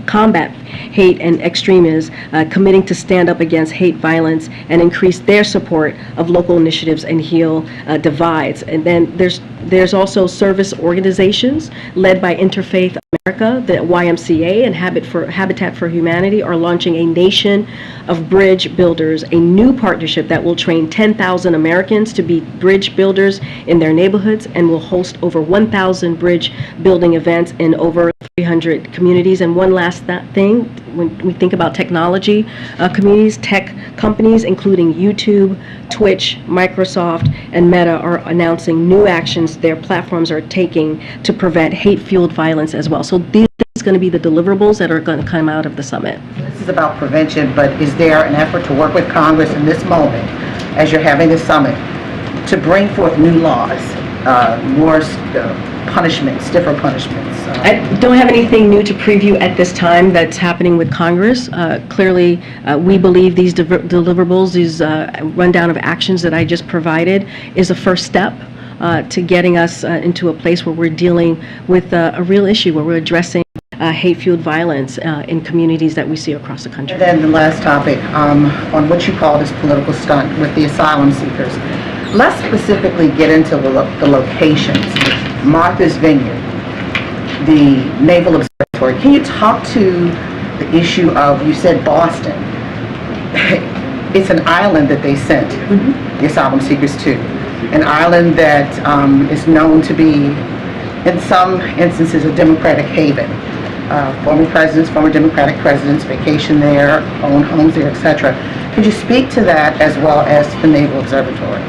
combat hate and extremism, committing to stand up against hate violence and increase their support of local initiatives and heal divides. And then there's also service organizations led by Interfaith America, the YMCA, and Habitat for Humanity are launching a Nation of Bridge Builders, a new partnership that will train 10,000 Americans to be bridge builders in their neighborhoods and will host over 1,000 bridge building events in over 300 communities. And one last thing, when we think about technology communities, tech companies, including YouTube, Twitch, Microsoft, and Meta are announcing new actions their platforms are taking to prevent hate-fueled violence as well. So these are going to be the deliverables that are going to come out of the summit. This is about prevention, but is there an effort to work with Congress in this moment, as you're having the summit, to bring forth new laws, more punishments, stiffer punishments? I don't have anything new to preview at this time that's happening with Congress. Clearly, we believe these deliverables, these rundown of actions that I just provided, is a first step to getting us into a place where we're dealing with a real issue, where we're addressing hate-fueled violence in communities that we see across the country. And then the last topic, on what you call this political stunt with the asylum seekers. Let's specifically get into the locations. Martha's Vineyard, the Naval Observatory. Can you talk to the issue of, you said Boston. It's an island that they sent the asylum seekers to. An island that is known to be, in some instances, a Democratic haven. Former Democratic presidents vacation there, own homes there, etc. Could you speak to that as well as the Naval Observatory?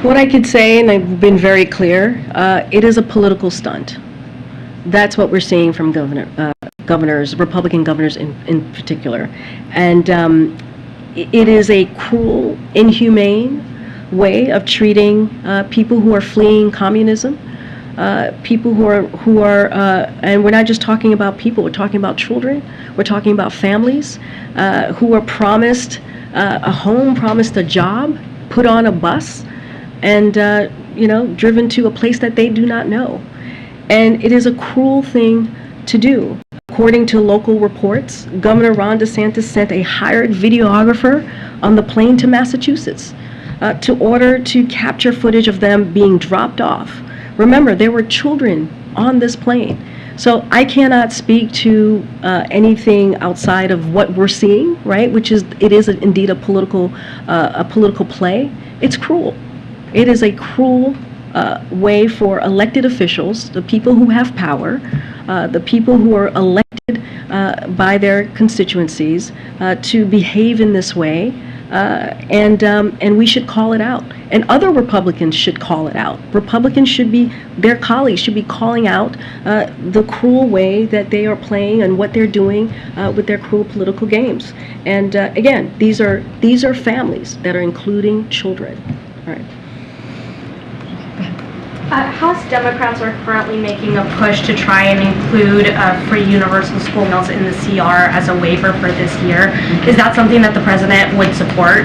What I could say, and I've been very clear, it is a political stunt. That's what we're seeing from governors, Republican governors in particular. And it is a cruel, inhumane way of treating people who are fleeing communism. People who are, and we're not just talking about people, we're talking about children, we're talking about families who are promised a home, promised a job, put on a bus, and driven to a place that they do not know. And it is a cruel thing to do. According to local reports, Governor Ron DeSantis sent a hired videographer on the plane to Massachusetts to order to capture footage of them being dropped off. Remember, there were children on this plane. So I cannot speak to anything outside of what we're seeing, right? Which is, it is indeed a political play. It's cruel. It is a cruel way for elected officials, the people who have power, the people who are elected by their constituencies, to behave in this way. And we should call it out. And other Republicans should call it out. Republicans should be, their colleagues should be calling out the cruel way that they are playing and what they're doing with their cruel political games. And again, these are families that are including children. All right. House Democrats are currently making a push to try and include free universal school meals in the CR as a waiver for this year. Is that something that the president would support?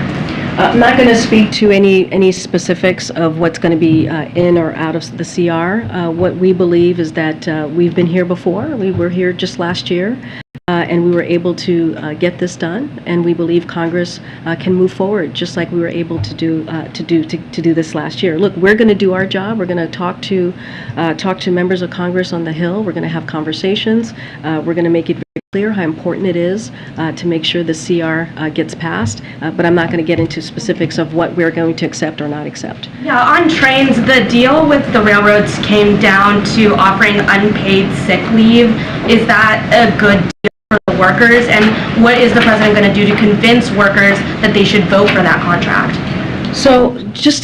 I'm not going to speak to any specifics of what's going to be in or out of the CR. What we believe is that we've been here before. We were here just last year. And we were able to get this done, and we believe Congress can move forward, just like we were able to do this last year. Look, we're going to do our job. We're going to talk to members of Congress on the Hill. We're going to have conversations. We're going to make it very clear how important it is to make sure the CR gets passed. But I'm not going to get into specifics of what we're going to accept or not accept. Yeah, on trains, the deal with the railroads came down to offering unpaid sick leave. Is that a good deal for the workers, and what is the president going to do to convince workers that they should vote for that contract? So just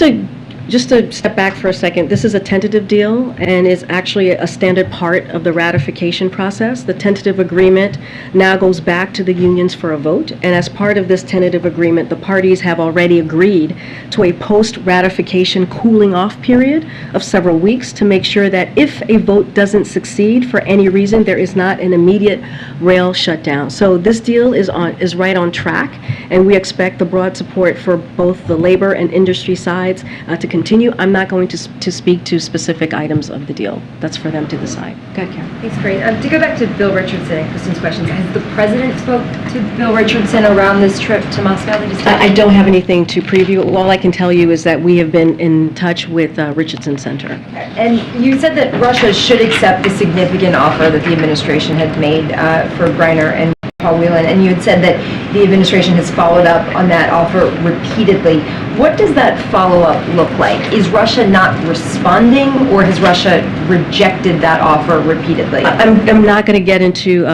to step back for a second, this is a tentative deal and is actually a standard part of the ratification process. The tentative agreement now goes back to the unions for a vote, and as part of this tentative agreement, the parties have already agreed to a post-ratification cooling off period of several weeks to make sure that if a vote doesn't succeed for any reason, there is not an immediate rail shutdown. So this deal is right on track, and we expect the broad support for both the labor and industry sides to continue. I'm not going to speak to specific items of the deal. That's for them to decide. Go ahead, Karen. Thanks, Karine. To go back to Bill Richardson and Kristen's questions, has the president spoke to Bill Richardson around this trip to Moscow? I don't have anything to preview. All I can tell you is that we have been in touch with Richardson Center. And you said that Russia should accept the significant offer that the administration had made for Griner and Paul Whelan, and you had said that the administration has followed up on that offer repeatedly. What does that follow-up look like? Is Russia not responding, or has Russia rejected that offer repeatedly? I'm not going to get into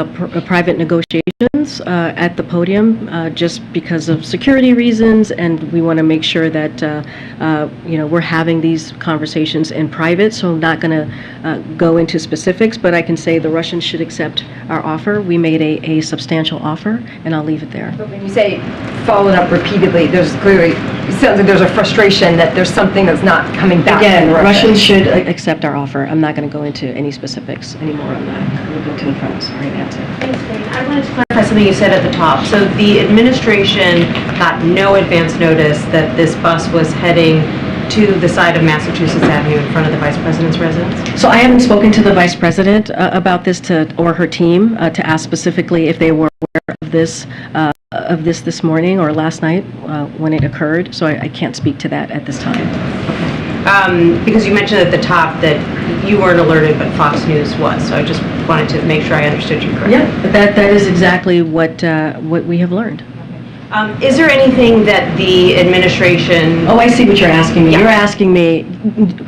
private negotiations at the podium just because of security reasons, and we want to make sure that we're having these conversations in private, so I'm not going to go into specifics, but I can say the Russians should accept our offer. We made a substantial offer, and I'll leave it there. But when you say followed up repeatedly, there's clearly, it sounds like there's a frustration that there's something that's not coming back Again, from Russia. Russians should accept our offer. I'm not going to go into any specifics anymore on that. Moving to the front. Sorry, Nancy. Thanks, Karine. I wanted to clarify something you said at the top. So the administration got no advance notice that this bus was heading to the side of Massachusetts Avenue in front of the Vice President's residence? So I haven't spoken to the Vice President about this or her team to ask specifically if they were aware of this morning or last night when it occurred, so I can't speak to that at this time. Because you mentioned at the top that you weren't alerted, but Fox News was, so I just wanted to make sure I understood you correctly. Yeah, that is exactly what we have learned. Is there anything that the administration... Oh, I see what you're asking me. Yeah. You're asking me,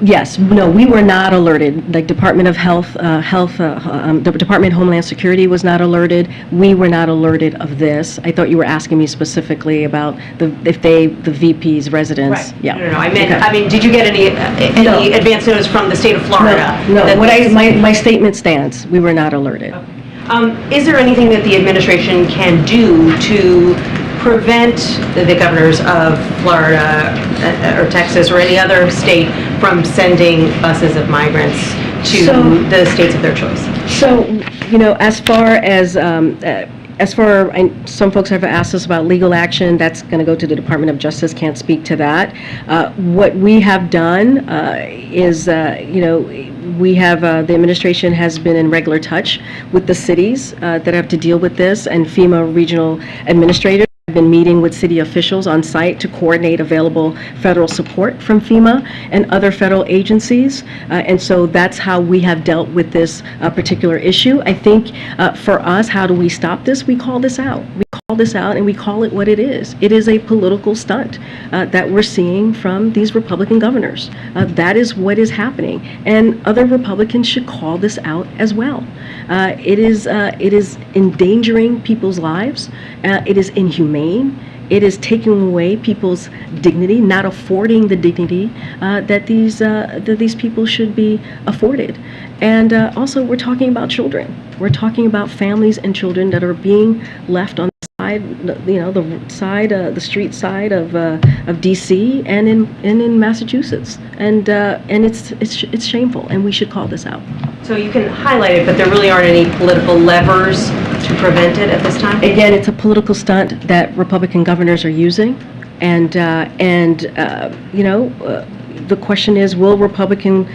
yes, no, we were not alerted. Like Department of Health, the Department of Homeland Security was not alerted. We were not alerted of this. I thought you were asking me specifically about the VP's residence. Right. Yeah. No, I Okay. mean, did you get any advance notice from the state of Florida? No, that my statement stands. We were not alerted. Is there anything that the administration can do to prevent the governors of Florida or Texas or any other state from sending buses of migrants to the states of their choice? So, some folks have asked us about legal action. That's going to go to the Department of Justice. Can't speak to that. What we have done is, we have, the administration has been in regular touch with the cities that have to deal with this, and FEMA regional administrators have been meeting with city officials on site to coordinate available federal support from FEMA and other federal agencies. And so that's how we have dealt with this particular issue. I think for us, how do we stop this? We call this out. We call this out and we call it what it is. It is a political stunt that we're seeing from these Republican governors. That is what is happening. And other Republicans should call this out as well. It is endangering people's lives. It is inhumane. It is taking away people's dignity, not affording the dignity that these people should be afforded. And also, we're talking about children. We're talking about families and children that are being left on the side, the street side of DC and in Massachusetts. And it's shameful, and we should call this out. So you can highlight it, but there really aren't any political levers to prevent it at this time? Again, it's a political stunt that Republican governors are using, and the question is, will Republicans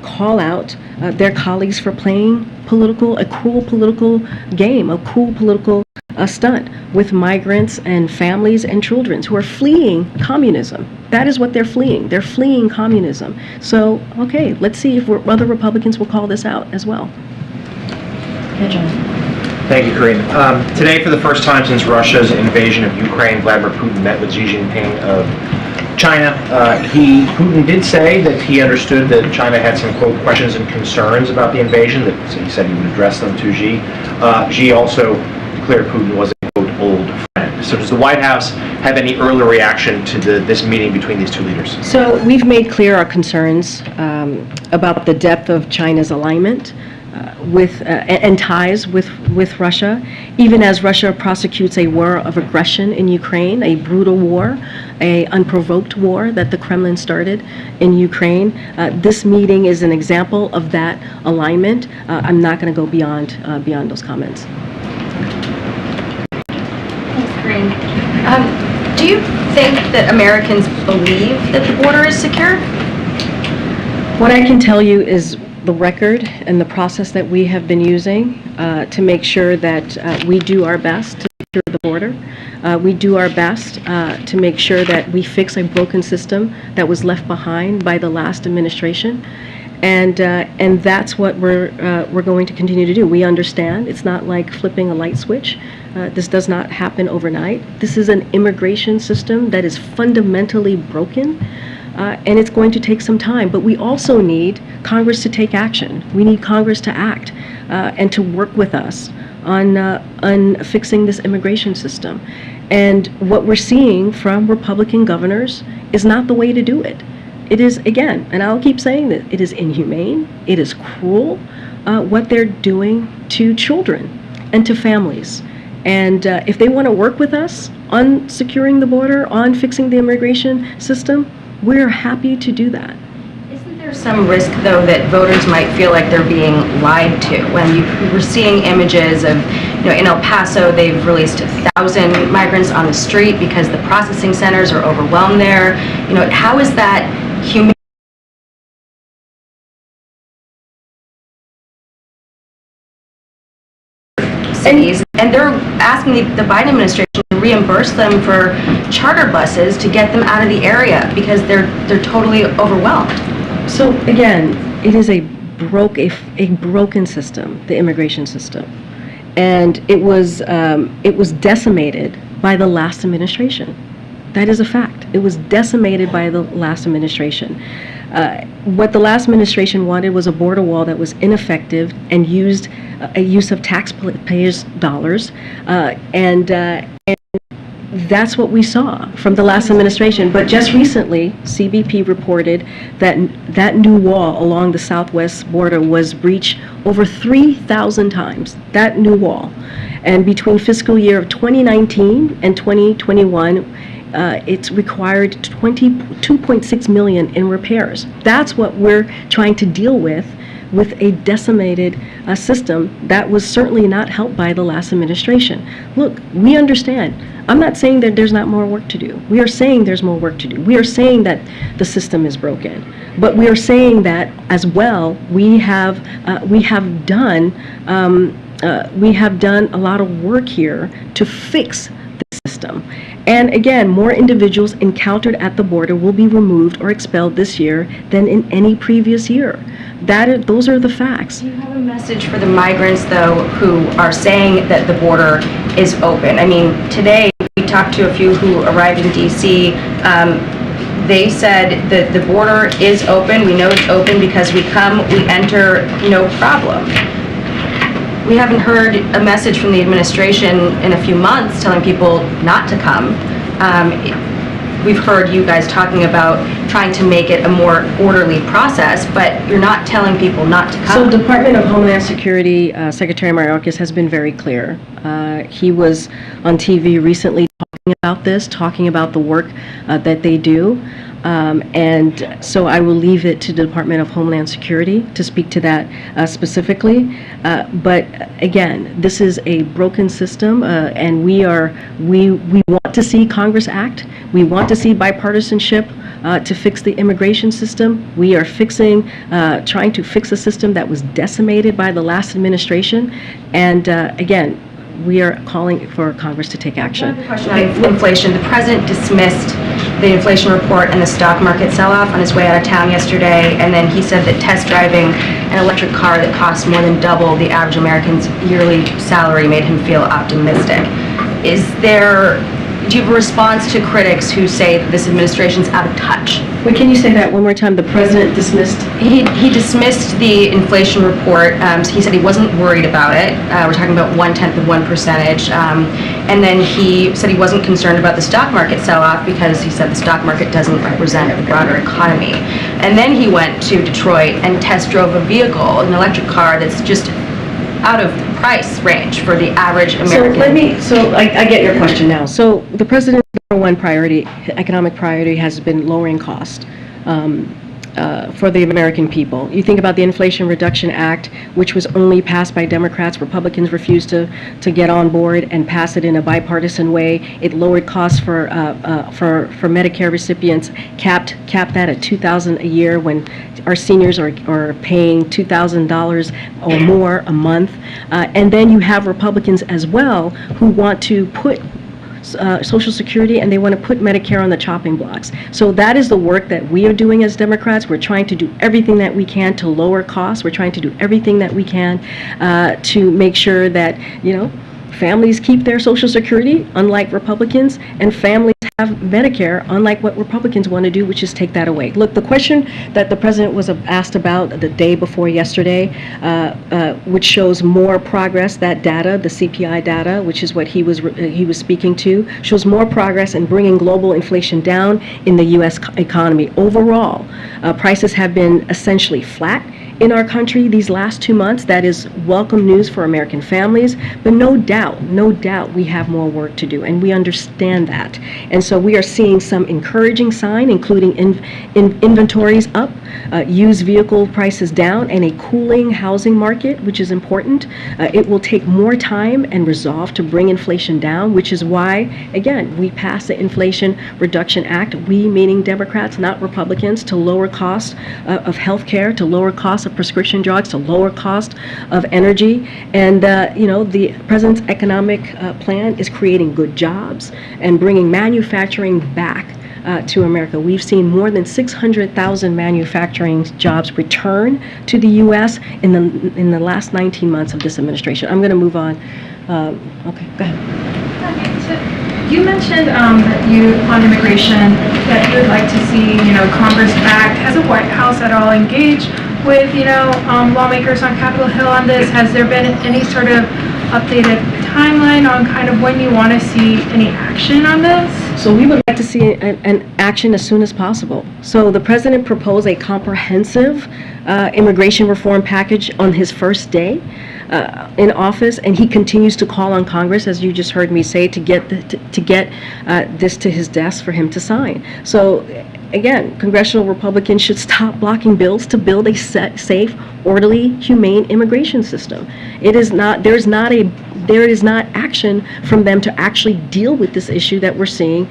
call out their colleagues for playing a cruel political game, a cruel political stunt with migrants and families and children who are fleeing communism? That is what they're fleeing. They're fleeing communism. So, okay, let's see if other Republicans will call this out as well. Yeah, John. Thank you, Karine. Today, for the first time since Russia's invasion of Ukraine, Vladimir Putin met with Xi Jinping of China. Putin did say that he understood that China had some, quote, questions and concerns about the invasion, that he said he would address them to Xi. Xi also declared Putin was a, quote, old friend. So does the White House have any early reaction to this meeting between these two leaders? So we've made clear our concerns about the depth of China's alignment with and ties with Russia, even as Russia prosecutes a war of aggression in Ukraine, a brutal war, a unprovoked war that the Kremlin started in Ukraine. This meeting is an example of that alignment. I'm not going to go beyond those comments. Thanks, Karine. Do you think that Americans believe that the border is secure? What I can tell you is the record and the process that we have been using to make sure that we do our best to secure the border. We do our best to make sure that we fix a broken system that was left behind by the last administration. And that's what we're going to continue to do. We understand it's not like flipping a light switch. This does not happen overnight. This is an immigration system that is fundamentally broken. And it's going to take some time, but we also need Congress to take action. We need Congress to act and to work with us on fixing this immigration system. And what we're seeing from Republican governors is not the way to do it. It is, again, and I'll keep saying that, it is inhumane, it is cruel, what they're doing to children and to families. And if they want to work with us on securing the border, on fixing the immigration system, we're happy to do that. Isn't There's some risk, though, that voters might feel like they're being lied to. When we're seeing images of, in El Paso, they've released 1,000 migrants on the street because the processing centers are overwhelmed there. How is that human? Cities, and they're asking the Biden administration to reimburse them for charter buses to get them out of the area because they're totally overwhelmed. So again, it is a broken system, the immigration system, and it was decimated by the last administration. That is a fact. It was decimated by the last administration. What the last administration wanted was a border wall that was ineffective and used a use of taxpayers' dollars, and that's what we saw from the last administration. But just recently, CBP reported that that new wall along the southwest border was breached over 3,000 times, that new wall. And between fiscal year of 2019 and 2021, it's required $22.6 million in repairs. That's what we're trying to deal with a decimated system that was certainly not helped by the last administration. Look, we understand. I'm not saying that there's not more work to do. We are saying there's more work to do. We are saying that the system is broken. But we are saying that as well, we have done a lot of work here to fix the system. And again, more individuals encountered at the border will be removed or expelled this year than in any previous year. Those are the facts. Do you have a message for the migrants, though, who are saying that the border is open? I mean, today we talked to a few who arrived in D.C. They said that the border is open. We know it's open because we come, we enter, no problem. We haven't heard a message from the administration in a few months telling people not to come. We've heard you guys talking about trying to make it a more orderly process, but you're not telling people not to come. So Department of Homeland Security Secretary Mayorkas has been very clear. He was on TV recently talking about this, talking about the work that they do. And so I will leave it to the Department of Homeland Security to speak to that specifically. But again, this is a broken system, and we want to see Congress act. We want to see bipartisanship to fix the immigration system. We are trying to fix a system that was decimated by the last administration. And again, we are calling for Congress to take action. Question on inflation. The president dismissed the inflation report and the stock market sell-off on his way out of town yesterday, and then he said that test driving an electric car that costs more than double the average American's yearly salary made him feel optimistic. Do you have a response to critics who say that this administration's out of touch? Wait, can you say that one more time? The president dismissed? He dismissed the inflation report. He said he wasn't worried about it. We're talking about 0.1%. And then he said he wasn't concerned about the stock market sell-off because he said the stock market doesn't represent the broader economy. And then he went to Detroit and test drove a vehicle, an electric car that's just out of price range for the average American. I get your question now. So the president's number one priority, economic priority, has been lowering cost for the American people. You think about the Inflation Reduction Act, which was only passed by Democrats. Republicans refused to get on board and pass it in a bipartisan way. It lowered costs for Medicare recipients, capped that at $2,000 a year when our seniors are paying $2,000 or more a month. And then you have Republicans as well who want to put Social Security, and they want to put Medicare on the chopping blocks. So that is the work that we are doing as Democrats. We're trying to do everything that we can to lower costs. We're trying to do everything that we can to make sure that, families keep their Social Security, unlike Republicans, and families have Medicare, unlike what Republicans want to do, which is take that away. Look, the question that the president was asked about the day before yesterday, which shows more progress, that data, the CPI data, which is what he was speaking to, shows more progress in bringing global inflation down in the U.S. economy. Overall, prices have been essentially flat in our country these last 2 months. That is welcome news for American families, but no doubt, we have more work to do, and we understand that. And so we are seeing some encouraging sign, including inventories up, used vehicle prices down, and a cooling housing market, which is important. It will take more time and resolve to bring inflation down, which is why, again, we passed the Inflation Reduction Act, we meaning Democrats, not Republicans, to lower costs of health care, to lower costs of prescription drugs, to lower cost of energy. And, the president's economic plan is creating good jobs and bringing manufacturing back to America. We've seen more than 600,000 manufacturing jobs return to the U.S. in the last 19 months of this administration. I'm going to move on. Okay, go ahead. Okay, so you mentioned that on immigration, that you would like to see, Congress act. Has the White House at all engaged with, lawmakers on Capitol Hill on this? Has there been any sort of updated timeline on kind of when you want to see any action on this? So we would like to see an action as soon as possible. So the president proposed a comprehensive immigration reform package on his first day in office, and he continues to call on Congress, as you just heard me say, to get this to his desk for him to sign. So again, congressional Republicans should stop blocking bills to build a safe, orderly, humane immigration system. There is not action from them to actually deal with this issue that we're seeing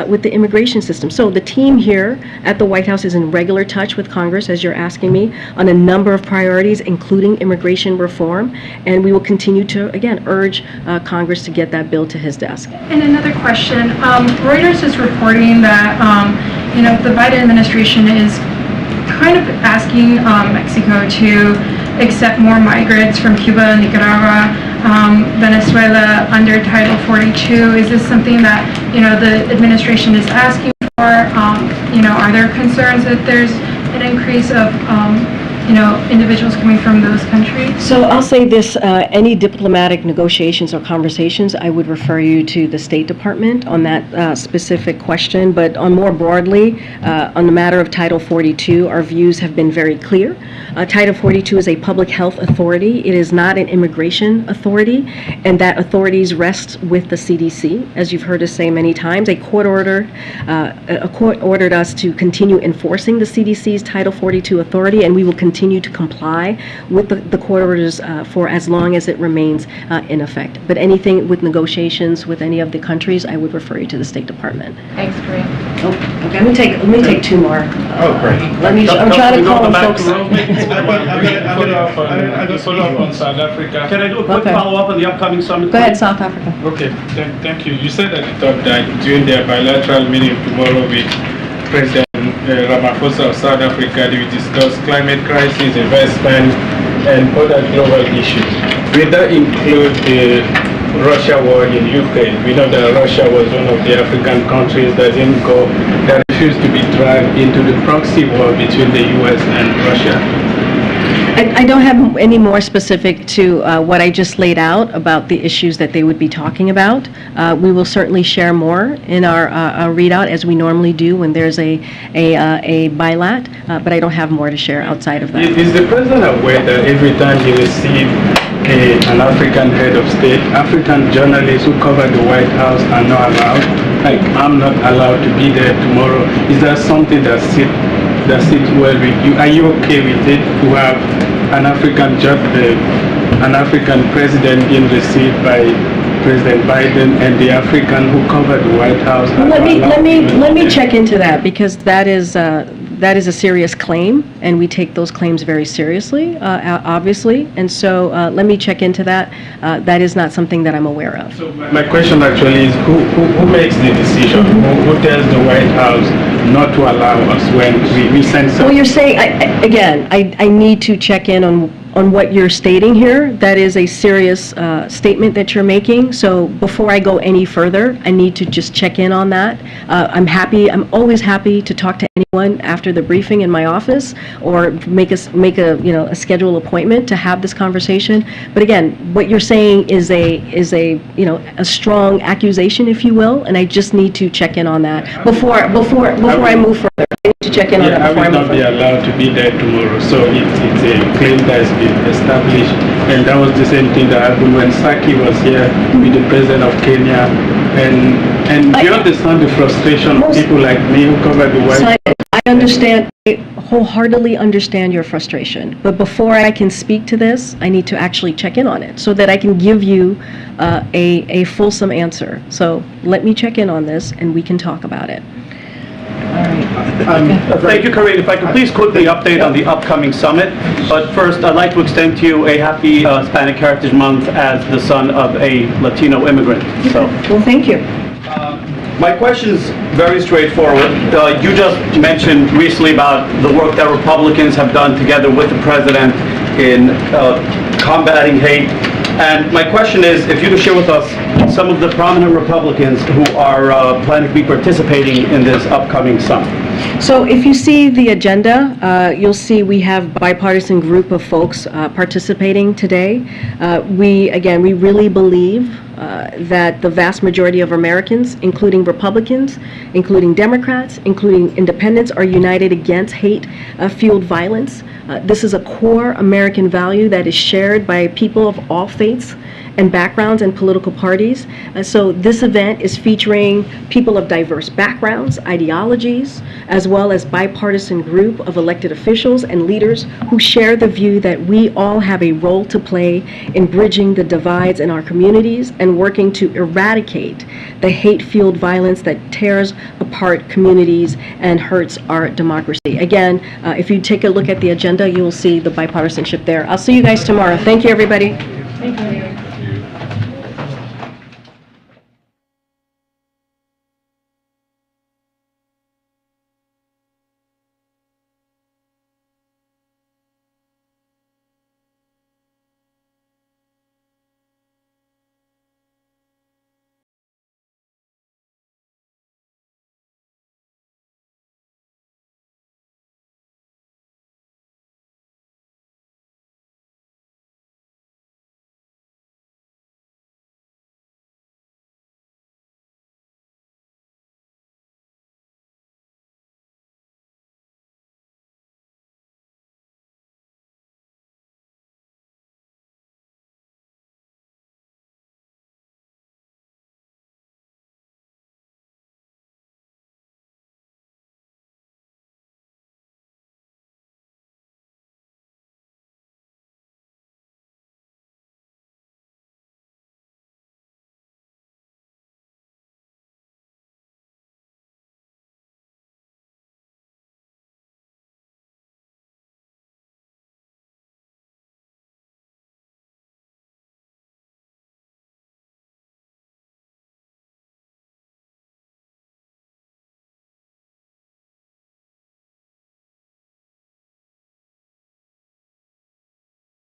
with the immigration system. So the team here at the White House is in regular touch with Congress, as you're asking me, on a number of priorities, including immigration reform, and we will continue to, again, urge Congress to get that bill to his desk. And another question, Reuters is reporting that, the Biden administration is kind of asking Mexico to accept more migrants from Cuba, Nicaragua, Venezuela under Title 42. Is this something that, the administration is asking for? Are there concerns that there's an increase of, individuals coming from those countries? So I'll say this, any diplomatic negotiations or conversations, I would refer you to the State Department on that specific question. But on more broadly, on the matter of Title 42, our views have been very clear. Title 42 is a public health authority. It is not an immigration authority, and that authorities rest with the CDC. As you've heard us say many times, a court ordered us to continue enforcing the CDC's Title 42 authority, and we will continue to comply with the court orders for as long as it remains in effect. But anything with negotiations with any of the countries, I would refer you to the State Department. Thanks, Karine. Oh, okay. Let me take two more. Great. I'm trying to call on folks. I'm going to follow up on South Africa. Can I do a quick follow-up on the upcoming summit? Go ahead, South Africa. Okay, thank you. You said at the top that during their bilateral meeting tomorrow with President Ramaphosa of South Africa, they will discuss climate crisis, investment, and other global issues. Will that include the Russia war in Ukraine? We know that Russia was one of the African countries that refused to be dragged into the proxy war between the U.S. and Russia. I don't have any more specific to what I just laid out about the issues that they would be talking about. We will certainly share more in our readout, as we normally do when there's a bilat, but I don't have more to share outside of that. Is the president aware that every time he receives an African head of state, African journalists who cover the White House are not allowed? Like, I'm not allowed to be there tomorrow. Is that something that sits well with you? Are you okay with it to have an African president being received by President Biden and the African who covered the White House? Let me check into that, because that is a serious claim, and we take those claims very seriously, obviously. And so let me check into that. That is not something that I'm aware of. So my question actually is, who makes the decision? Who tells the White House not to allow us when we send some? Well, you're saying, I need to check in on what you're stating here. That is a serious statement that you're making. So before I go any further, I need to just check in on that. I'm always happy to talk to anyone after the briefing in my office, or make a schedule appointment to have this conversation. But again, what you're saying is a strong accusation, if you will, and I just need to check in on that before I move further. I need to check in on that before I I will move not be further. allowed to be there tomorrow, so it's a claim that has been established, and that was the same thing that happened when Saki was here with the president of Kenya, and you understand the frustration of people like me who cover the White House. I wholeheartedly understand your frustration, but before I can speak to this, I need to actually check in on it so that I can give you a fulsome answer. So let me check in on this and we can talk about it. Thank you, Karine. If I could please quickly update on the upcoming summit. But first, I'd like to extend to you a happy Hispanic Heritage Month as the son of a Latino immigrant. So, well, thank you. My question is very straightforward. You just mentioned recently about the work that Republicans have done together with the president in combating hate. And my question is, if you could share with us some of the prominent Republicans who are planning to be participating in this upcoming summit. So if you see the agenda, you'll see we have a bipartisan group of folks participating today. We really believe that the vast majority of Americans, including Republicans, including Democrats, including independents, are united against hate-fueled violence. This is a core American value that is shared by people of all faiths and backgrounds and political parties. So this event is featuring people of diverse backgrounds, ideologies, as well as bipartisan group of elected officials and leaders who share the view that we all have a role to play in bridging the divides in our communities and working to eradicate the hate-fueled violence that tears apart communities and hurts our democracy. Again, if you take a look at the agenda, you will see the bipartisanship there. I'll see you guys tomorrow. Thank you, everybody. Thank you.